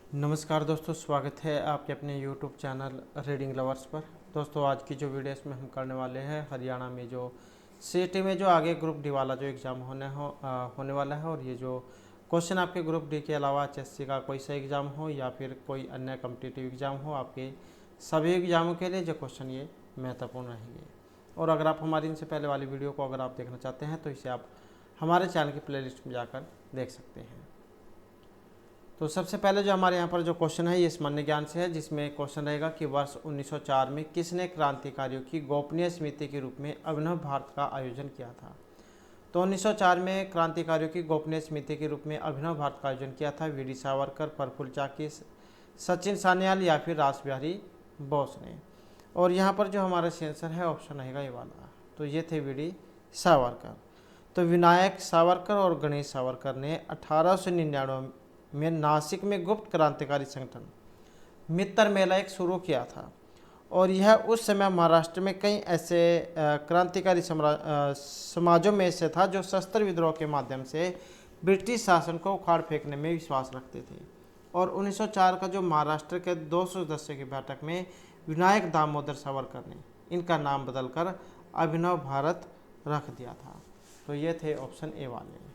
नमस्कार दोस्तों, स्वागत है आपके अपने YouTube चैनल रीडिंग लवर्स पर। दोस्तों, आज की जो वीडियो इसमें हम करने वाले हैं हरियाणा में जो सीईटी में जो आगे ग्रुप डी वाला जो एग्ज़ाम होने वाला है, और ये जो क्वेश्चन आपके ग्रुप डी के अलावा एचएससी का कोई सा एग्ज़ाम हो या फिर कोई अन्य कम्पिटिटिव एग्ज़ाम हो, आपके सभी एग्ज़ामों के लिए जो क्वेश्चन ये महत्वपूर्ण रहेंगे। और अगर आप हमारी इनसे पहले वाली वीडियो को अगर आप देखना चाहते हैं तो इसे आप हमारे चैनल की प्लेलिस्ट में जाकर देख सकते हैं। तो सबसे पहले जो हमारे यहाँ पर जो क्वेश्चन है ये सामान्य ज्ञान से है, जिसमें क्वेश्चन रहेगा कि वर्ष 1904 में किसने क्रांतिकारियों की गोपनीय समिति के रूप में अभिनव भारत का आयोजन किया था। तो 1904 में क्रांतिकारियों की गोपनीय समिति के रूप में अभिनव भारत का आयोजन किया था वीडी सावरकर, प्रफुल्ल चाकी, सचिन सान्याल या फिर रास बिहारी बोस ने। और यहाँ पर जो हमारा आंसर है ऑप्शन रहेगा ये वाला, तो ये थे वीडी सावरकर। तो विनायक सावरकर और गणेश सावरकर ने 1899 में नासिक में गुप्त क्रांतिकारी संगठन मित्र मेला एक शुरू किया था, और यह उस समय महाराष्ट्र में कई ऐसे क्रांतिकारी समाजों में से था जो सशस्त्र विद्रोह के माध्यम से ब्रिटिश शासन को उखाड़ फेंकने में विश्वास रखते थे। और 1904 का जो महाराष्ट्र के 200 सदस्यों की बैठक में विनायक दामोदर सावरकर ने इनका नाम बदलकर अभिनव भारत रख दिया था। तो ये थे ऑप्शन ए वाले।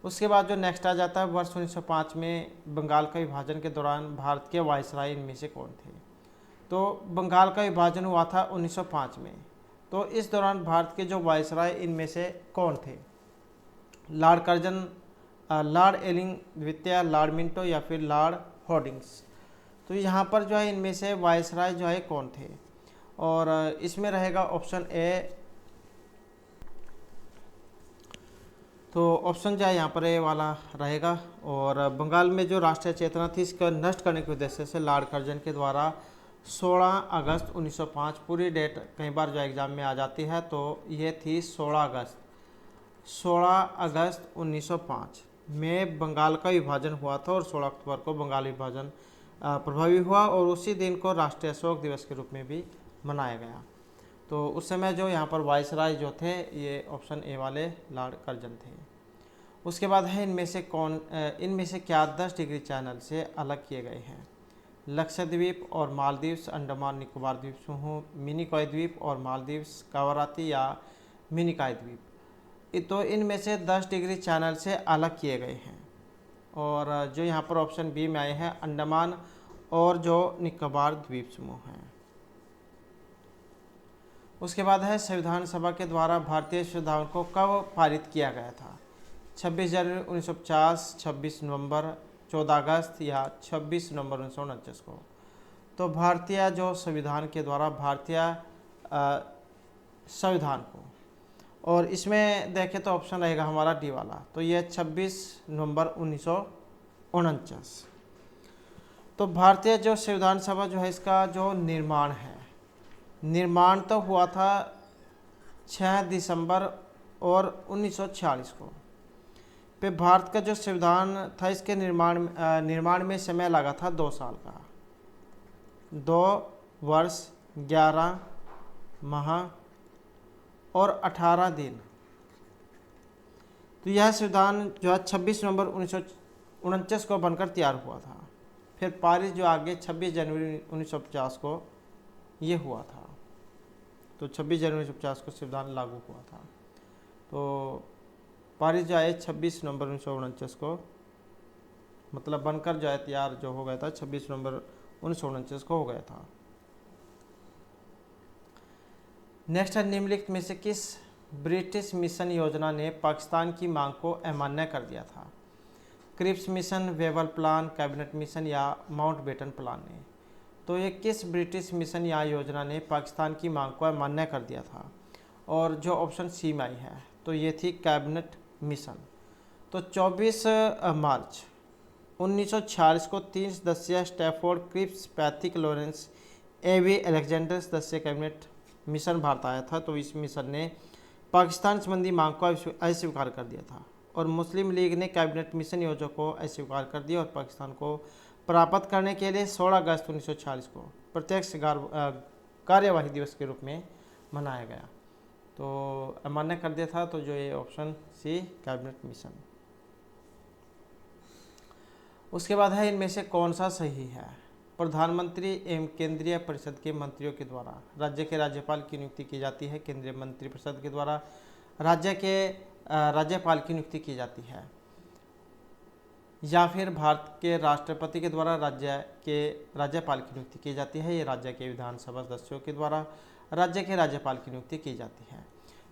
उसके बाद जो नेक्स्ट आ जाता है, वर्ष 1905 में बंगाल का विभाजन के दौरान भारत के वायसराय इनमें से कौन थे। तो बंगाल का विभाजन हुआ था 1905 में। तो इस दौरान भारत के जो वायसराय इनमें से कौन थे। लॉर्ड कर्जन, लॉर्ड एलिंग द्वितीय, लॉर्ड मिंटो या फिर लॉर्ड होर्डिंग्स। तो यहाँ पर जो है इनमें से वायसराय जो है कौन थे, और इसमें रहेगा ऑप्शन ए। तो ऑप्शन जो है यहाँ पर ए वाला रहेगा। और बंगाल में जो राष्ट्रीय चेतना थी इसका नष्ट करने के उद्देश्य से लॉर्ड कर्जन के द्वारा 16 अगस्त 1905, पूरी डेट कई बार जो एग्ज़ाम में आ जाती है, तो ये थी 16 अगस्त 1905 में बंगाल का विभाजन हुआ था, और 16 अक्टूबर को बंगाल विभाजन प्रभावी हुआ, और उसी दिन को राष्ट्रीय अशोक दिवस के रूप में भी मनाया गया। तो उस समय जो यहाँ पर वायसराय जो थे ये ऑप्शन ए वाले लॉर्ड कर्जन थे। उसके बाद है इनमें से क्या 10 डिग्री चैनल से अलग किए गए हैं। लक्षद्वीप और मालदीव, अंडमान निकोबार द्वीप समूह, मिनिकॉय द्वीप और मालदीव, कावाराती या मिनिकॉय द्वीप। तो इनमें से 10 डिग्री चैनल से अलग किए गए हैं, और जो यहाँ पर ऑप्शन बी में आए हैं अंडमान और जो निकोबार द्वीप समूह हैं। उसके बाद है संविधान सभा के द्वारा भारतीय संविधान को कब पारित किया गया था। 26 जनवरी 1950, 26 नवंबर, 14 अगस्त या 26 नवंबर 1949 को। तो भारतीय जो संविधान के द्वारा भारतीय संविधान को, और इसमें देखें तो ऑप्शन रहेगा हमारा डी वाला, तो यह 26 नवंबर 1949। तो भारतीय जो संविधान सभा जो है इसका जो निर्माण तो हुआ था 6 दिसंबर और 1946 को। पे भारत का जो संविधान था इसके निर्माण में समय लगा था 2 साल का, 2 वर्ष 11 माह और 18 दिन। तो यह संविधान जो है 26 नवंबर 1949 को बनकर तैयार हुआ था। फिर पारित जो आगे 26 जनवरी 1950 को ये हुआ था। तो 26 जनवरी 1950 को संविधान लागू हुआ था। तो पारित जो है 26 नवंबर 1949 को, मतलब बनकर जो है तैयार जो हो गया था 26 नवंबर 1949 को हो गया था। नेक्स्ट है, निम्नलिखित में से किस ब्रिटिश मिशन योजना ने पाकिस्तान की मांग को अमान्य कर दिया था। Cripps mission, Wavell plan, cabinet mission या माउंटबेटन प्लान ने। तो ये किस ब्रिटिश मिशन या योजना ने पाकिस्तान की मांग को अमान्य कर दिया था, और जो ऑप्शन सी में आई है तो ये थी कैबिनेट मिशन। तो 24 मार्च 1946 को 3 सदस्यीय स्टैफोर्ड क्रिप्स पैथिक लॉरेंस एवी अलेक्जेंडर सदस्य कैबिनेट मिशन भारत आया था। तो इस मिशन ने पाकिस्तान संबंधी मांग को अस्वीकार कर दिया था, और मुस्लिम लीग ने कैबिनेट मिशन योजना को अस्वीकार कर दिया, और पाकिस्तान को प्राप्त करने के लिए 16 अगस्त 1946 को प्रत्यक्ष कार्यवाही दिवस के रूप में मनाया गया। तो अमान्य कर दिया था, तो जो ये ऑप्शन सी कैबिनेट मिशन। उसके बाद है इनमें से कौन सा सही है। प्रधानमंत्री एवं केंद्रीय परिषद के मंत्रियों के द्वारा राज्य के राज्यपाल की नियुक्ति की जाती है। केंद्रीय मंत्रिपरिषद के द्वारा राज्य के राज्यपाल की नियुक्ति की जाती है। या फिर भारत के राष्ट्रपति के द्वारा राज्य के राज्यपाल की नियुक्ति की जाती है। ये राज्य के विधानसभा सदस्यों के द्वारा राज्य के राज्यपाल की नियुक्ति की जाती है।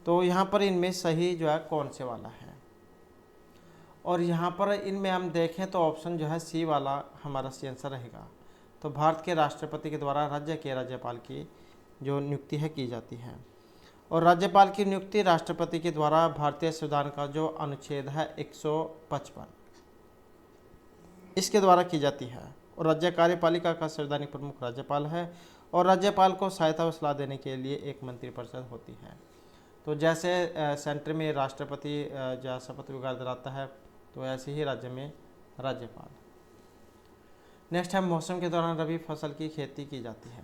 तो यहाँ पर इनमें सही जो है कौन से वाला है। और यहाँ पर इनमें हम देखें तो ऑप्शन जो है सी वाला हमारा सी आंसर रहेगा। तो भारत के राष्ट्रपति के द्वारा राज्य के राज्यपाल की जो नियुक्ति है की जाती है। और राज्यपाल की नियुक्ति राष्ट्रपति के द्वारा भारतीय संविधान का जो अनुच्छेद है 155 इसके द्वारा की जाती है। और राज्य कार्यपालिका का संवैधानिक प्रमुख राज्यपाल है। और राज्यपाल को सहायता व सलाह देने के लिए एक मंत्रिपरिषद होती है। तो जैसे सेंटर में राष्ट्रपति या शपथ विगार दिलाता है, तो ऐसे ही राज्य में राज्यपाल। नेक्स्ट है मौसम के दौरान रबी फसल की खेती की जाती है।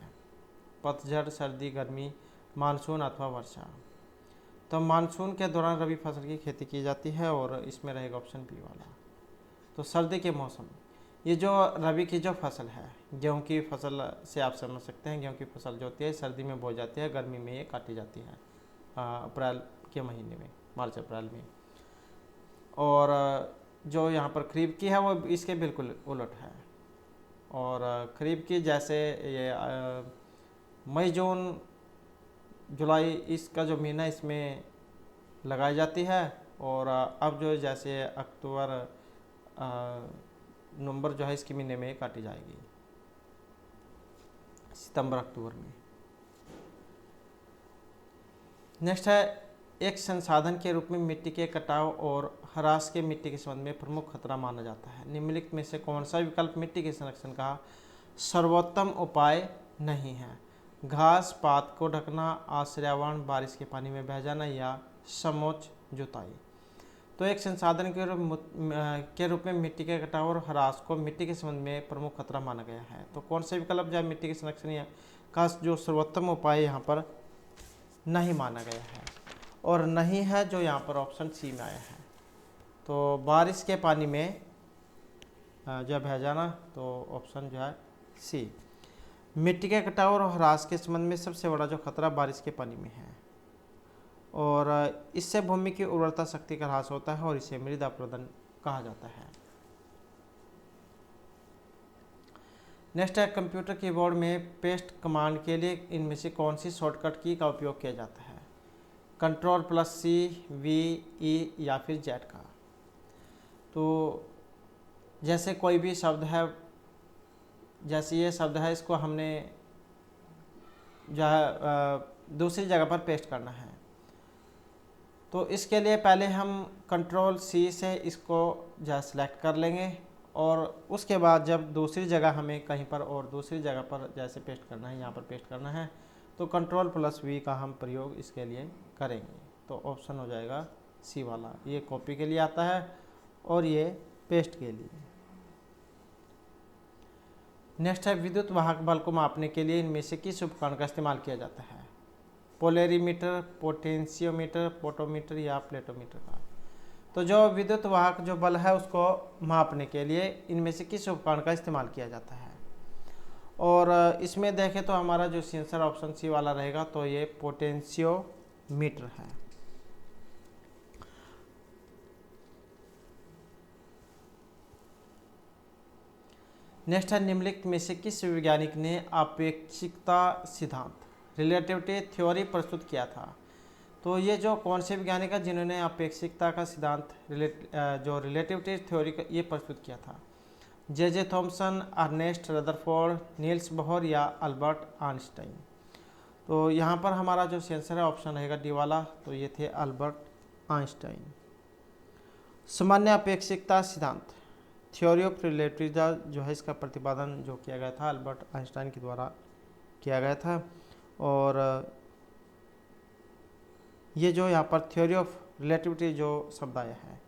पतझड़, सर्दी, गर्मी, मानसून अथवा वर्षा। तो मानसून के दौरान रबी फसल की खेती की जाती है और इसमें रहेगा ऑप्शन बी वाला। तो सर्दी के मौसम, ये जो रबी की जो फसल है, गेहूं की फसल से आप समझ सकते हैं। गेहूं की फसल जो होती है सर्दी में बोई जाती है, गर्मी में ये काटी जाती है अप्रैल के महीने में, मार्च अप्रैल में। और जो यहाँ पर खरीफ की है वो इसके बिल्कुल उलट है। और खरीफ की जैसे ये मई, जून, जुलाई इसका जो महीना इसमें लगाई जाती है। और अब जो जैसे अक्टूबर, नवंबर जो है इसके महीने में काटी जाएगी, सितंबर, अक्टूबर में। नेक्स्ट है एक संसाधन के रूप में मिट्टी के कटाव और ह्रास के मिट्टी के संबंध में प्रमुख खतरा माना जाता है। निम्नलिखित में से कौन सा विकल्प मिट्टी के संरक्षण का सर्वोत्तम उपाय नहीं है। घास पात को ढकना, आश्रयवाण, बारिश के पानी में बह जाना या समोच्च जुताई। तो एक संसाधन के रूप में मिट्टी के कटाव और ह्रास को मिट्टी के संबंध में प्रमुख खतरा माना गया है। तो कौन से विकल्प जो मिट्टी के संरक्षण का जो सर्वोत्तम उपाय यहाँ पर नहीं माना गया है और नहीं है, जो यहाँ पर ऑप्शन सी में आया है। तो बारिश के पानी में जब बह जाना, तो ऑप्शन जो है सी। मिट्टी के कटाव और ह्रास के संबंध में सबसे बड़ा जो खतरा बारिश के पानी में है। और इससे भूमि की उर्वरता शक्ति का ह्रास होता है और इसे मृदा अपरदन कहा जाता है। नेक्स्ट है कंप्यूटर कीबोर्ड में पेस्ट कमांड के लिए इनमें से कौन सी शॉर्टकट की का उपयोग किया जाता है। Ctrl+C, V, E या फिर Z का। तो जैसे कोई भी शब्द है, जैसे ये शब्द है, इसको हमने जो है दूसरी जगह पर पेस्ट करना है। तो इसके लिए पहले हम Ctrl+C से इसको जो है सिलेक्ट कर लेंगे और उसके बाद जब दूसरी जगह हमें कहीं पर और दूसरी जगह पर जैसे पेस्ट करना है, यहाँ पर पेस्ट करना है, तो Ctrl+V का हम प्रयोग इसके लिए करेंगे। तो ऑप्शन हो जाएगा सी वाला। ये कॉपी के लिए आता है और ये पेस्ट के लिए। नेक्स्ट है विद्युत वाहक बल को मापने के लिए इनमें से किस उपकरण का इस्तेमाल किया जाता है। पोलेरीमीटर, पोटेंशियोमीटर, पोटोमीटर या प्लेटोमीटर का। तो जो विद्युत वाहक जो बल है उसको मापने के लिए इनमें से किस उपकरण का इस्तेमाल किया जाता है। और इसमें देखें तो हमारा जो आंसर ऑप्शन सी वाला रहेगा। तो ये पोटेंशियोमीटर है। नेक्स्ट है निम्नलिखित में से किस वैज्ञानिक ने आपेक्षिकता सिद्धांत, रिलेटिविटी थ्योरी प्रस्तुत किया था। तो ये जो कौन से वैज्ञानिक है जिन्होंने अपेक्षिकता का सिद्धांत जो रिलेटिविटी थ्योरी ये प्रस्तुत किया था। J Thomson, Ernest Rutherford, Niels Bohr या अल्बर्ट आइंस्टाइन। तो यहाँ पर हमारा जो आंसर है ऑप्शन रहेगा डी वाला। तो ये थे अल्बर्ट आइंस्टाइन। सामान्य अपेक्षिकता सिद्धांत, थ्योरी ऑफ रिलेटिविटी जो है, इसका प्रतिपादन जो किया गया था अल्बर्ट आइंस्टाइन के द्वारा किया गया था। और ये जो यहाँ पर थ्योरी ऑफ रिलेटिविटी जो शब्द आया है,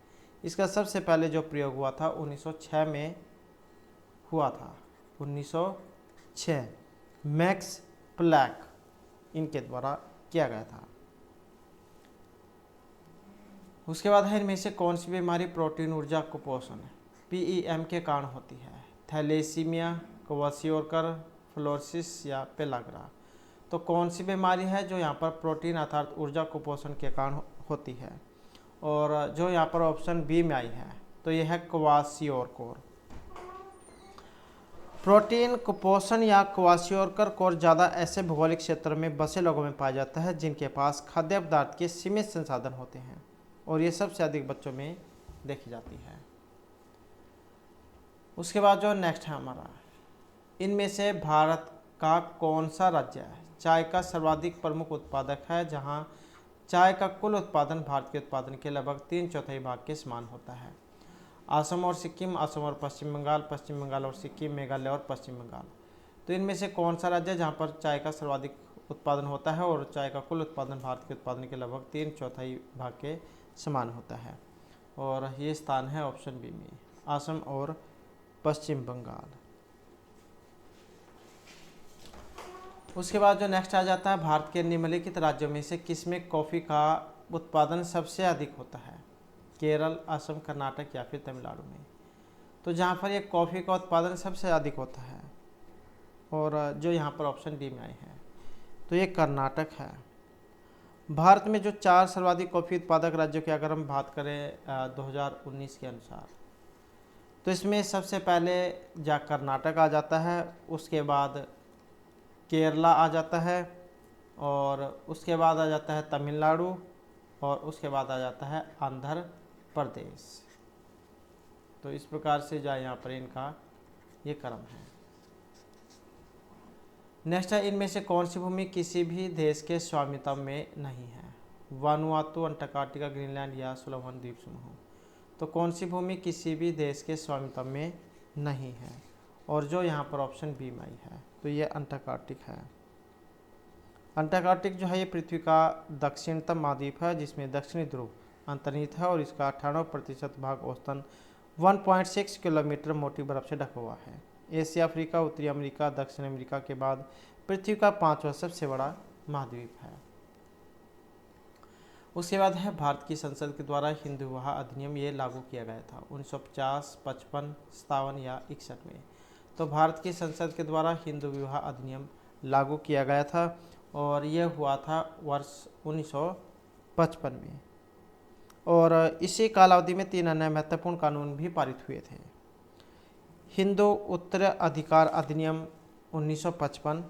इसका सबसे पहले जो प्रयोग हुआ था 1906 में हुआ था। 1906 मैक्स प्लैंक इनके द्वारा किया गया था। उसके बाद है इनमें से कौन सी बीमारी प्रोटीन ऊर्जा कुपोषण है। PEM के कारण होती है? थैलेसीमिया, क्वाशियोरकर, फ्लोरोसिस या पेलाग्रा। तो कौन सी बीमारी है जो यहाँ पर प्रोटीन अर्थात ऊर्जा कुपोषण के कारण होती है? और जो यहाँ पर ऑप्शन बी में आई है तो यह है क्वाशियोरकर। प्रोटीन कुपोषण या क्वाशियोरकर कोर ज़्यादा ऐसे भौगोलिक क्षेत्र में बसे लोगों में पाया जाता है जिनके पास खाद्य पदार्थ के सीमित संसाधन होते हैं, और ये सबसे अधिक बच्चों में देखी जाती है। उसके बाद जो नेक्स्ट है हमारा, इनमें से भारत का कौन सा राज्य है चाय का सर्वाधिक प्रमुख उत्पादक है, जहां चाय का कुल उत्पादन भारत के उत्पादन के लगभग 3/4 भाग के समान होता है? असम और सिक्किम, असम और पश्चिम बंगाल और सिक्किम, मेघालय और पश्चिम बंगाल। तो इनमें से कौन सा राज्य है जहाँ पर चाय का सर्वाधिक उत्पादन होता है और चाय का कुल उत्पादन भारत के उत्पादन के लगभग 3/4 भाग के समान होता है? और ये स्थान है ऑप्शन बी में, असम और पश्चिम बंगाल। उसके बाद जो नेक्स्ट आ जाता है, भारत के निम्नलिखित राज्यों में से किसमें कॉफ़ी का उत्पादन सबसे अधिक होता है? केरल, असम, कर्नाटक या फिर तमिलनाडु में? तो जहाँ पर ये कॉफ़ी का उत्पादन सबसे अधिक होता है और जो यहाँ पर ऑप्शन डी में आए हैं तो ये कर्नाटक है। भारत में जो 4 सर्वाधिक कॉफ़ी उत्पादक राज्यों की अगर हम बात करें 2019 के अनुसार, तो इसमें सबसे पहले कर्नाटक आ जाता है, उसके बाद केरला आ जाता है, और उसके बाद आ जाता है तमिलनाडु, और उसके बाद आ जाता है आंध्र प्रदेश। तो इस प्रकार से जो यहाँ पर इनका ये क्रम है। नेक्स्ट है, इनमें से कौन सी भूमि किसी भी देश के स्वामित्व में नहीं है? वानुआतु, अंटार्कटिका, ग्रीनलैंड या सोलोमन द्वीप समूह। तो कौन सी भूमि किसी भी देश के स्वामित्व में नहीं है? और जो यहाँ पर ऑप्शन बी में आई है तो ये अंटार्कटिक है। अंटार्कटिक जो है ये पृथ्वी का दक्षिणतम महाद्वीप है, जिसमें दक्षिणी ध्रुव अंतर्निहित है और इसका 98% भाग औसतन 1.6 किलोमीटर मोटी बर्फ से ढका हुआ है। एशिया, अफ्रीका, उत्तरी अमेरिका, दक्षिण अमेरिका के बाद पृथ्वी का 5वां सबसे बड़ा महाद्वीप है। उसके बाद है, भारत की संसद के द्वारा हिंदू विवाह अधिनियम ये लागू किया गया था 1950, 55, 57 या 61 में? तो भारत की संसद के द्वारा हिंदू विवाह अधिनियम लागू किया गया था और यह हुआ था वर्ष 1955 में, और इसी कालावधि में 3 अन्य महत्वपूर्ण कानून भी पारित हुए थे। हिंदू उत्तराधिकार अधिनियम 1955,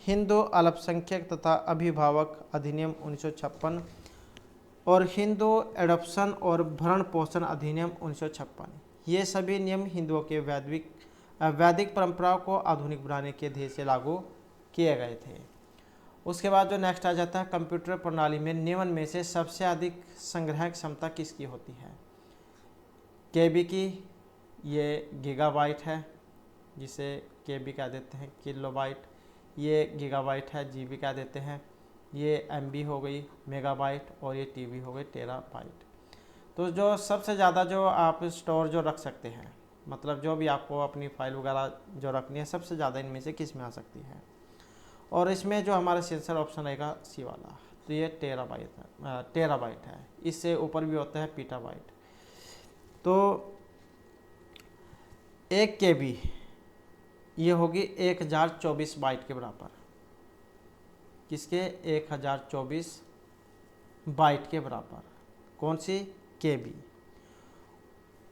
हिंदू अल्पसंख्यक तथा अभिभावक अधिनियम 1956 और हिंदू एडॉप्शन और भरण पोषण अधिनियम 1956। ये सभी नियम हिंदुओं के वैदिक परंपराओं को आधुनिक बनाने के ध्येय से लागू किए गए थे। उसके बाद जो नेक्स्ट आ जाता है, कंप्यूटर प्रणाली में निम्न में से सबसे अधिक संग्रह क्षमता किसकी होती है? केबी की, ये गीगाबाइट है जिसे केबी कह देते हैं, किलोबाइट ये गीगाबाइट है, जीबी कह देते हैं, ये एमबी हो गई मेगाबाइट, और ये टीबी हो गई टेराबाइट। तो जो सबसे ज़्यादा जो आप स्टोर जो रख सकते हैं, मतलब जो भी आपको अपनी फाइल वगैरह जो रखनी है, सबसे ज़्यादा इनमें से किस में आ सकती है? और इसमें जो हमारा सेंसर ऑप्शन रहेगा सी वाला, तो ये टेराबाइट है। इससे ऊपर भी होता है पीटाबाइट। तो 1 KB ये होगी 1024 बाइट के बराबर। किसके? 1024 बाइट के बराबर। कौन सी? KB।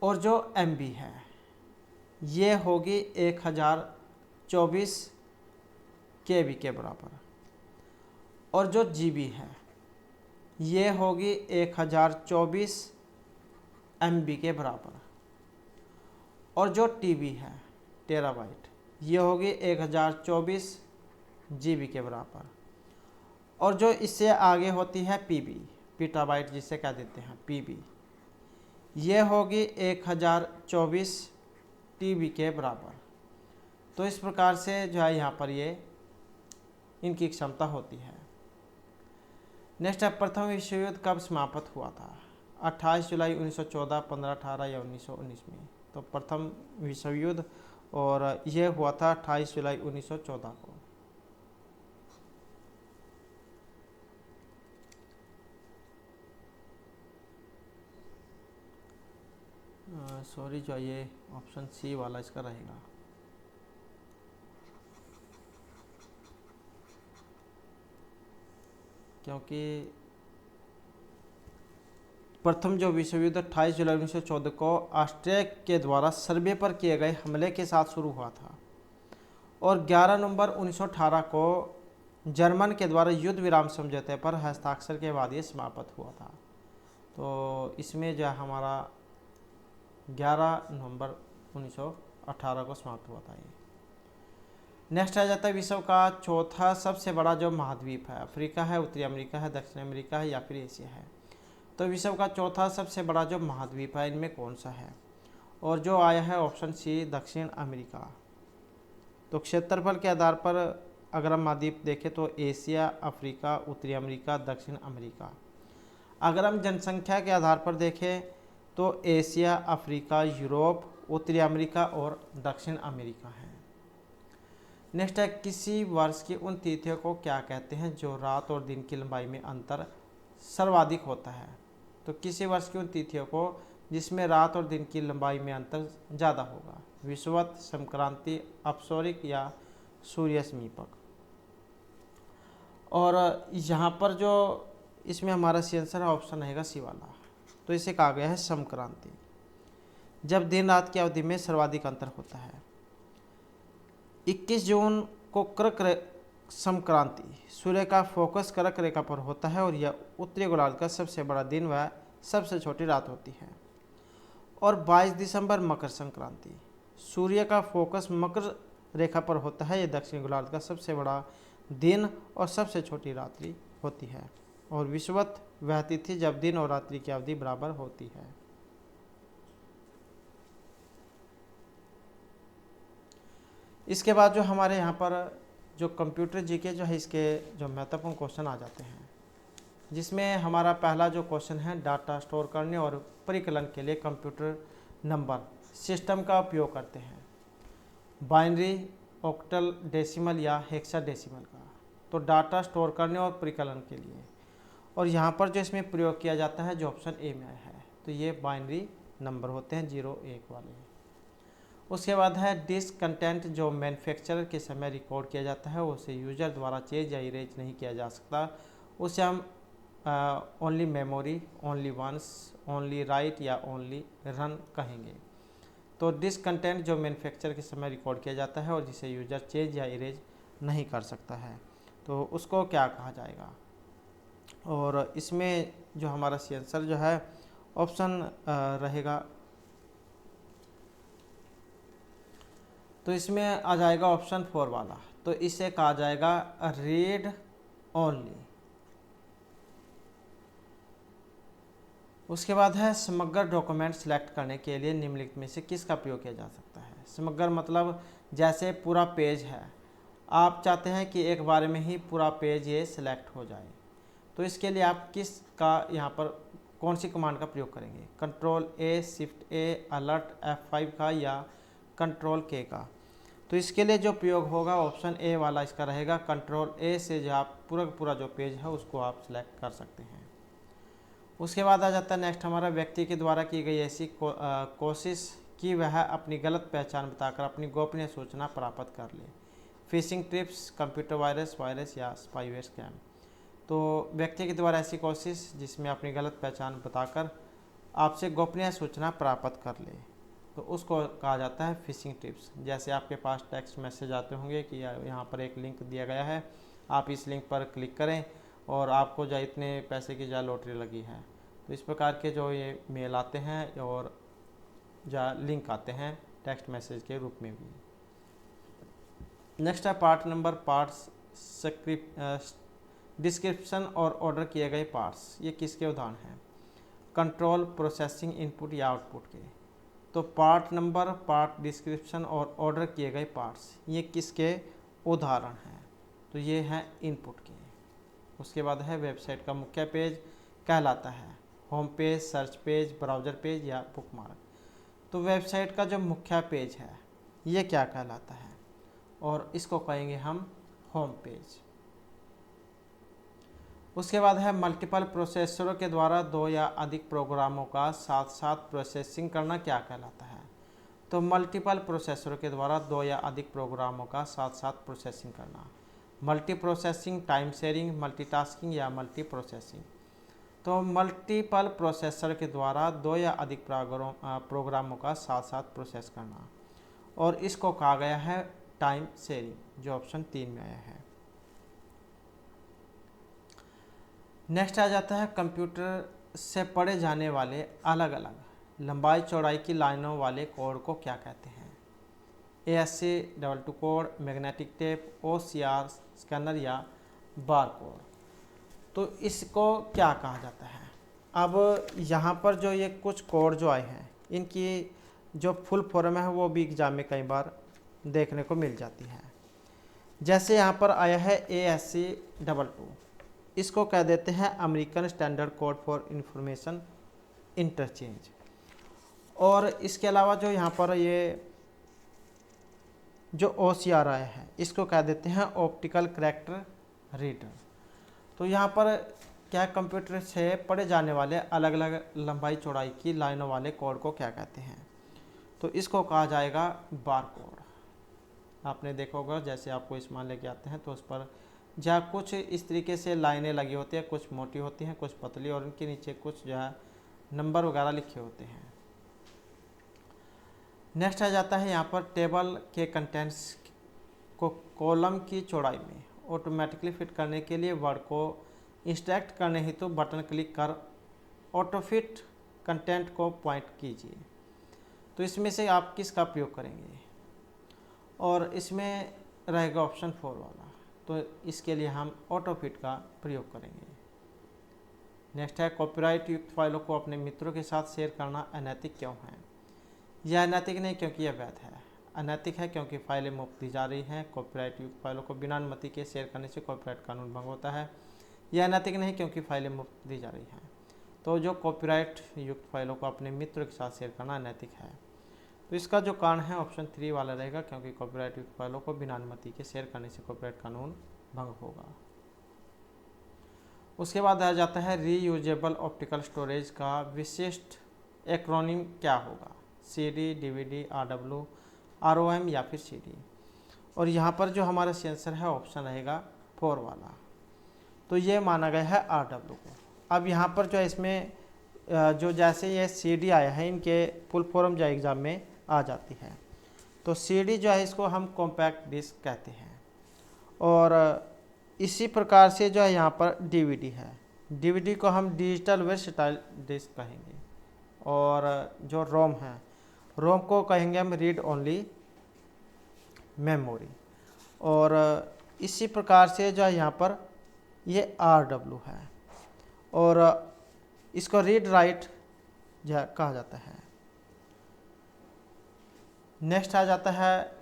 और जो MB है ये होगी 1024 KB के बराबर। और जो GB है ये होगी 1024 MB के बराबर। और जो TB है टेराबाइट ये होगी 1024 GB के बराबर। और जो इससे आगे होती है PB, पीटाबाइट जिसे कह देते हैं PB, ये होगी 1024 TB के बराबर। तो इस प्रकार से जो है यहाँ पर ये इनकी क्षमता होती है। नेक्स्ट है, प्रथम विश्व युद्ध कब समाप्त हुआ था? 28 जुलाई 1914, 15, 18 या 1919 में? तो प्रथम विश्व युद्ध, और यह हुआ था 28 जुलाई 1914 को। सॉरी, जो ये ऑप्शन सी वाला इसका रहेगा। क्योंकि प्रथम जो विश्व युद्ध 28 जुलाई 1914 को ऑस्ट्रिया के द्वारा सर्बिया पर किए गए हमले के साथ शुरू हुआ था और 11 नवंबर 1918 को जर्मन के द्वारा युद्ध विराम समझौते पर हस्ताक्षर के बाद ये समाप्त हुआ था। तो इसमें जो हमारा 11 नवंबर 1918 को समाप्त हुआ था। ये नेक्स्ट आ जाता है विश्व का चौथा सबसे बड़ा जो महाद्वीप है, अफ्रीका है, उत्तरी अमेरिका है, दक्षिण अमेरिका है या फिर एशिया है। तो विश्व का चौथा सबसे बड़ा जो महाद्वीप है इनमें कौन सा है? और जो आया है ऑप्शन सी दक्षिण अमेरिका। तो क्षेत्रफल के आधार पर अगर हम महाद्वीप देखें तो एशिया, अफ्रीका, उत्तरी अमेरिका, दक्षिण अमेरिका। अगर हम जनसंख्या के आधार पर देखें तो एशिया, अफ्रीका, यूरोप, उत्तरी अमेरिका और दक्षिण अमेरिका है। नेक्स्ट है किसी वर्ष की उन तिथियों को क्या कहते हैं जो रात और दिन की लंबाई में अंतर सर्वाधिक होता है? तो किसी वर्ष की उन तिथियों को जिसमें रात और दिन की लंबाई में अंतर ज़्यादा होगा? विषुवत, संक्रांति, अपसौरिक या सूर्य समीपक। और यहाँ पर जो इसमें हमारा सी आंसर है ऑप्शन रहेगा सी वाला। तो इसे कहा गया है संक्रांति, जब दिन रात की अवधि में सर्वाधिक अंतर होता है। 21 जून को कर्क संक्रांति, सूर्य का फोकस कर्क रेखा पर होता है और यह उत्तरी गोलार्ध का सबसे बड़ा दिन व सबसे छोटी रात होती है। और 22 दिसंबर मकर संक्रांति, सूर्य का फोकस मकर रेखा पर होता है, यह दक्षिणी गोलार्ध का सबसे बड़ा दिन और सबसे छोटी रात्रि होती है। और विषुवत वह तिथि जब दिन और रात्रि की अवधि बराबर होती है। इसके बाद जो हमारे यहाँ पर जो कंप्यूटर जीके जो है इसके जो महत्वपूर्ण क्वेश्चन आ जाते हैं, जिसमें हमारा पहला जो क्वेश्चन है डाटा स्टोर करने और परिकलन के लिए कंप्यूटर नंबर सिस्टम का उपयोग करते हैं, बाइनरी, ऑक्टल, डेसिमल या हेक्साडेसिमल का। तो डाटा स्टोर करने और परिकलन के लिए, और यहाँ पर जो इसमें प्रयोग किया जाता है जो ऑप्शन ए में है, तो ये बाइनरी नंबर होते हैं 0 1 वाले। उसके बाद है डिस्क कंटेंट जो मैन्युफैक्चरर के समय रिकॉर्ड किया जाता है उसे यूजर द्वारा चेंज या इरेज नहीं किया जा सकता, उसे हम only memory, only once, only write या ओनली रन कहेंगे। तो डिस्क कंटेंट जो मैन्युफैक्चर के समय रिकॉर्ड किया जाता है और जिसे यूजर चेंज या इरेज नहीं कर सकता है, तो उसको क्या कहा जाएगा? और इसमें जो हमारा सी आंसर जो है ऑप्शन रहेगा, तो इसमें आ जाएगा ऑप्शन 4 वाला। तो इसे कहा जाएगा रीड ओनली। उसके बाद है समग्र डॉक्यूमेंट सेलेक्ट करने के लिए निम्नलिखित में से किसका प्रयोग किया जा सकता है? समग्र मतलब जैसे पूरा पेज है, आप चाहते हैं कि एक बार में ही पूरा पेज ये सिलेक्ट हो जाए, तो इसके लिए आप किस का यहाँ पर कौन सी कमांड का प्रयोग करेंगे? कंट्रोल ए, शिफ्ट ए, अलर्ट F5 का या कंट्रोल के का? तो इसके लिए जो प्रयोग होगा ऑप्शन ए वाला इसका रहेगा। कंट्रोल ए से जो आप पूरा जो पेज है उसको आप सिलेक्ट कर सकते हैं। उसके बाद आ जाता है नेक्स्ट हमारा व्यक्ति के द्वारा की गई ऐसी कोशिश कि वह अपनी गलत पहचान बताकर अपनी गोपनीय सूचना प्राप्त कर ले। फिशिंग टिप्स, कंप्यूटर वायरस या स्पाईवेयर स्कैम। तो व्यक्ति के द्वारा ऐसी कोशिश जिसमें अपनी गलत पहचान बताकर आपसे गोपनीय सूचना प्राप्त कर ले, तो उसको कहा जाता है फिशिंग टिप्स। जैसे आपके पास टेक्स्ट मैसेज आते होंगे कि यहाँ पर एक लिंक दिया गया है, आप इस लिंक पर क्लिक करें और आपको जो इतने पैसे की जो लॉटरी लगी है, तो इस प्रकार के जो ये मेल आते हैं और जो लिंक आते हैं टेक्स्ट मैसेज के रूप में भी। नेक्स्ट है पार्ट नंबर, पार्ट्स डिस्क्रिप्शन और ऑर्डर किए गए पार्ट्स, ये किसके उदाहरण हैं? कंट्रोल, प्रोसेसिंग, इनपुट या आउटपुट के। तो पार्ट नंबर, पार्ट डिस्क्रिप्शन और ऑर्डर किए गए पार्ट्स ये किसके उदाहरण हैं? तो ये हैं इनपुट के। उसके बाद है वेबसाइट का मुख्य पेज कहलाता है home page, search page, browser page या बुकमार्क। तो वेबसाइट का जो मुख्य पेज है ये क्या कहलाता है? और इसको कहेंगे हम होम पेज। उसके बाद है मल्टीपल प्रोसेसरों के द्वारा दो या अधिक प्रोग्रामों का साथ साथ प्रोसेसिंग करना क्या कहलाता है। तो मल्टीपल प्रोसेसरों के द्वारा दो या अधिक प्रोग्रामों का साथ साथ प्रोसेसिंग करना, multi processing, time sharing, multitasking या मल्टी प्रोसेसिंग। तो मल्टीपल प्रोसेसर के द्वारा दो या अधिक प्रोग्रामों का साथ साथ प्रोसेस करना, और इसको कहा गया है टाइम शेयरिंग, जो ऑप्शन 3 में आया है। नेक्स्ट आ जाता है कंप्यूटर से पढ़े जाने वाले अलग अलग लंबाई चौड़ाई की लाइनों वाले कोड को क्या कहते हैं। ASC, double two code, magnetic tape, OCR scanner या बार कोड। तो इसको क्या कहा जाता है। अब यहाँ पर जो ये कुछ कोड जो आए हैं, इनकी जो फुल फॉर्म है वो भी एग्जाम में कई बार देखने को मिल जाती है। जैसे यहाँ पर आया है ASC डबल टू, इसको कह देते हैं American standard code for information interchange. और इसके अलावा जो यहाँ पर ये जो OCR आया है, इसको कह देते हैं ऑप्टिकल कैरेक्टर रीडर। तो यहाँ पर क्या कंप्यूटर से पढ़े जाने वाले अलग अलग लंबाई चौड़ाई की लाइनों वाले कोड को क्या कहते हैं। तो इसको कहा जाएगा बार कोड। आपने देखा होगा जैसे आपको स्मान लेके आते हैं तो उस पर जहाँ कुछ इस तरीके से लाइनें लगी होती हैं, कुछ मोटी होती हैं, कुछ पतली, और उनके नीचे कुछ जो है नंबर वगैरह लिखे होते हैं। नेक्स्ट आ जाता है यहाँ पर टेबल के कंटेंट्स को कॉलम की चौड़ाई में ऑटोमेटिकली फिट करने के लिए वर्ड को इंस्ट्रक्ट करने हेतु बटन क्लिक कर ऑटो फिट कंटेंट को पॉइंट कीजिए। तो इसमें से आप किसका प्रयोग करेंगे, और इसमें रहेगा ऑप्शन 4 वाला। तो इसके लिए हम ऑटो फिट का प्रयोग करेंगे। नेक्स्ट है कॉपीराइट युक्त फाइलों को अपने मित्रों के साथ शेयर करना अनैतिक क्यों है। यह अनैतिक नहीं क्योंकि यह वैध है, अनैतिक है क्योंकि फाइलें मुफ्त दी जा रही हैं। कॉपीराइट युक्त फाइलों को बिना अनुमति के शेयर करने से कॉपीराइट कानून भंग होता है। यह अनैतिक नहीं क्योंकि फाइलें मुफ्त दी जा रही हैं। तो जो कॉपीराइट युक्त फाइलों को अपने मित्रों के साथ शेयर करना अनैतिक है। तो इसका जो कारण है ऑप्शन 3 वाला रहेगा, क्योंकि कॉपीराइट युक्त फाइलों को बिना अनुमति के शेयर करने से कॉपीराइट कानून भंग होगा। उसके बाद आ जाता है रीयूजेबल ऑप्टिकल स्टोरेज का विशिष्ट एक्रोनिम क्या होगा। CD, DVD, RW, ROM या फिर CD। और यहाँ पर जो हमारा सेंसर है ऑप्शन रहेगा 4 वाला। तो ये माना गया है RW को। अब यहाँ पर जो है इसमें जो जैसे ये CD आया है, इनके फुल फॉर्म जो एग्ज़ाम में आ जाती है। तो CD जो है इसको हम कॉम्पैक्ट डिस्क कहते हैं, और इसी प्रकार से जो है यहाँ पर DVD है, DVD को हम डिजिटल वर्सटाइल डिस्क कहेंगे, और जो रोम है, रोम को कहेंगे हम रीड ओनली मेमोरी। और इसी प्रकार से जो है यहाँ पर ये RW है, और इसको रीड राइट कहा जाता है। नेक्स्ट आ जाता है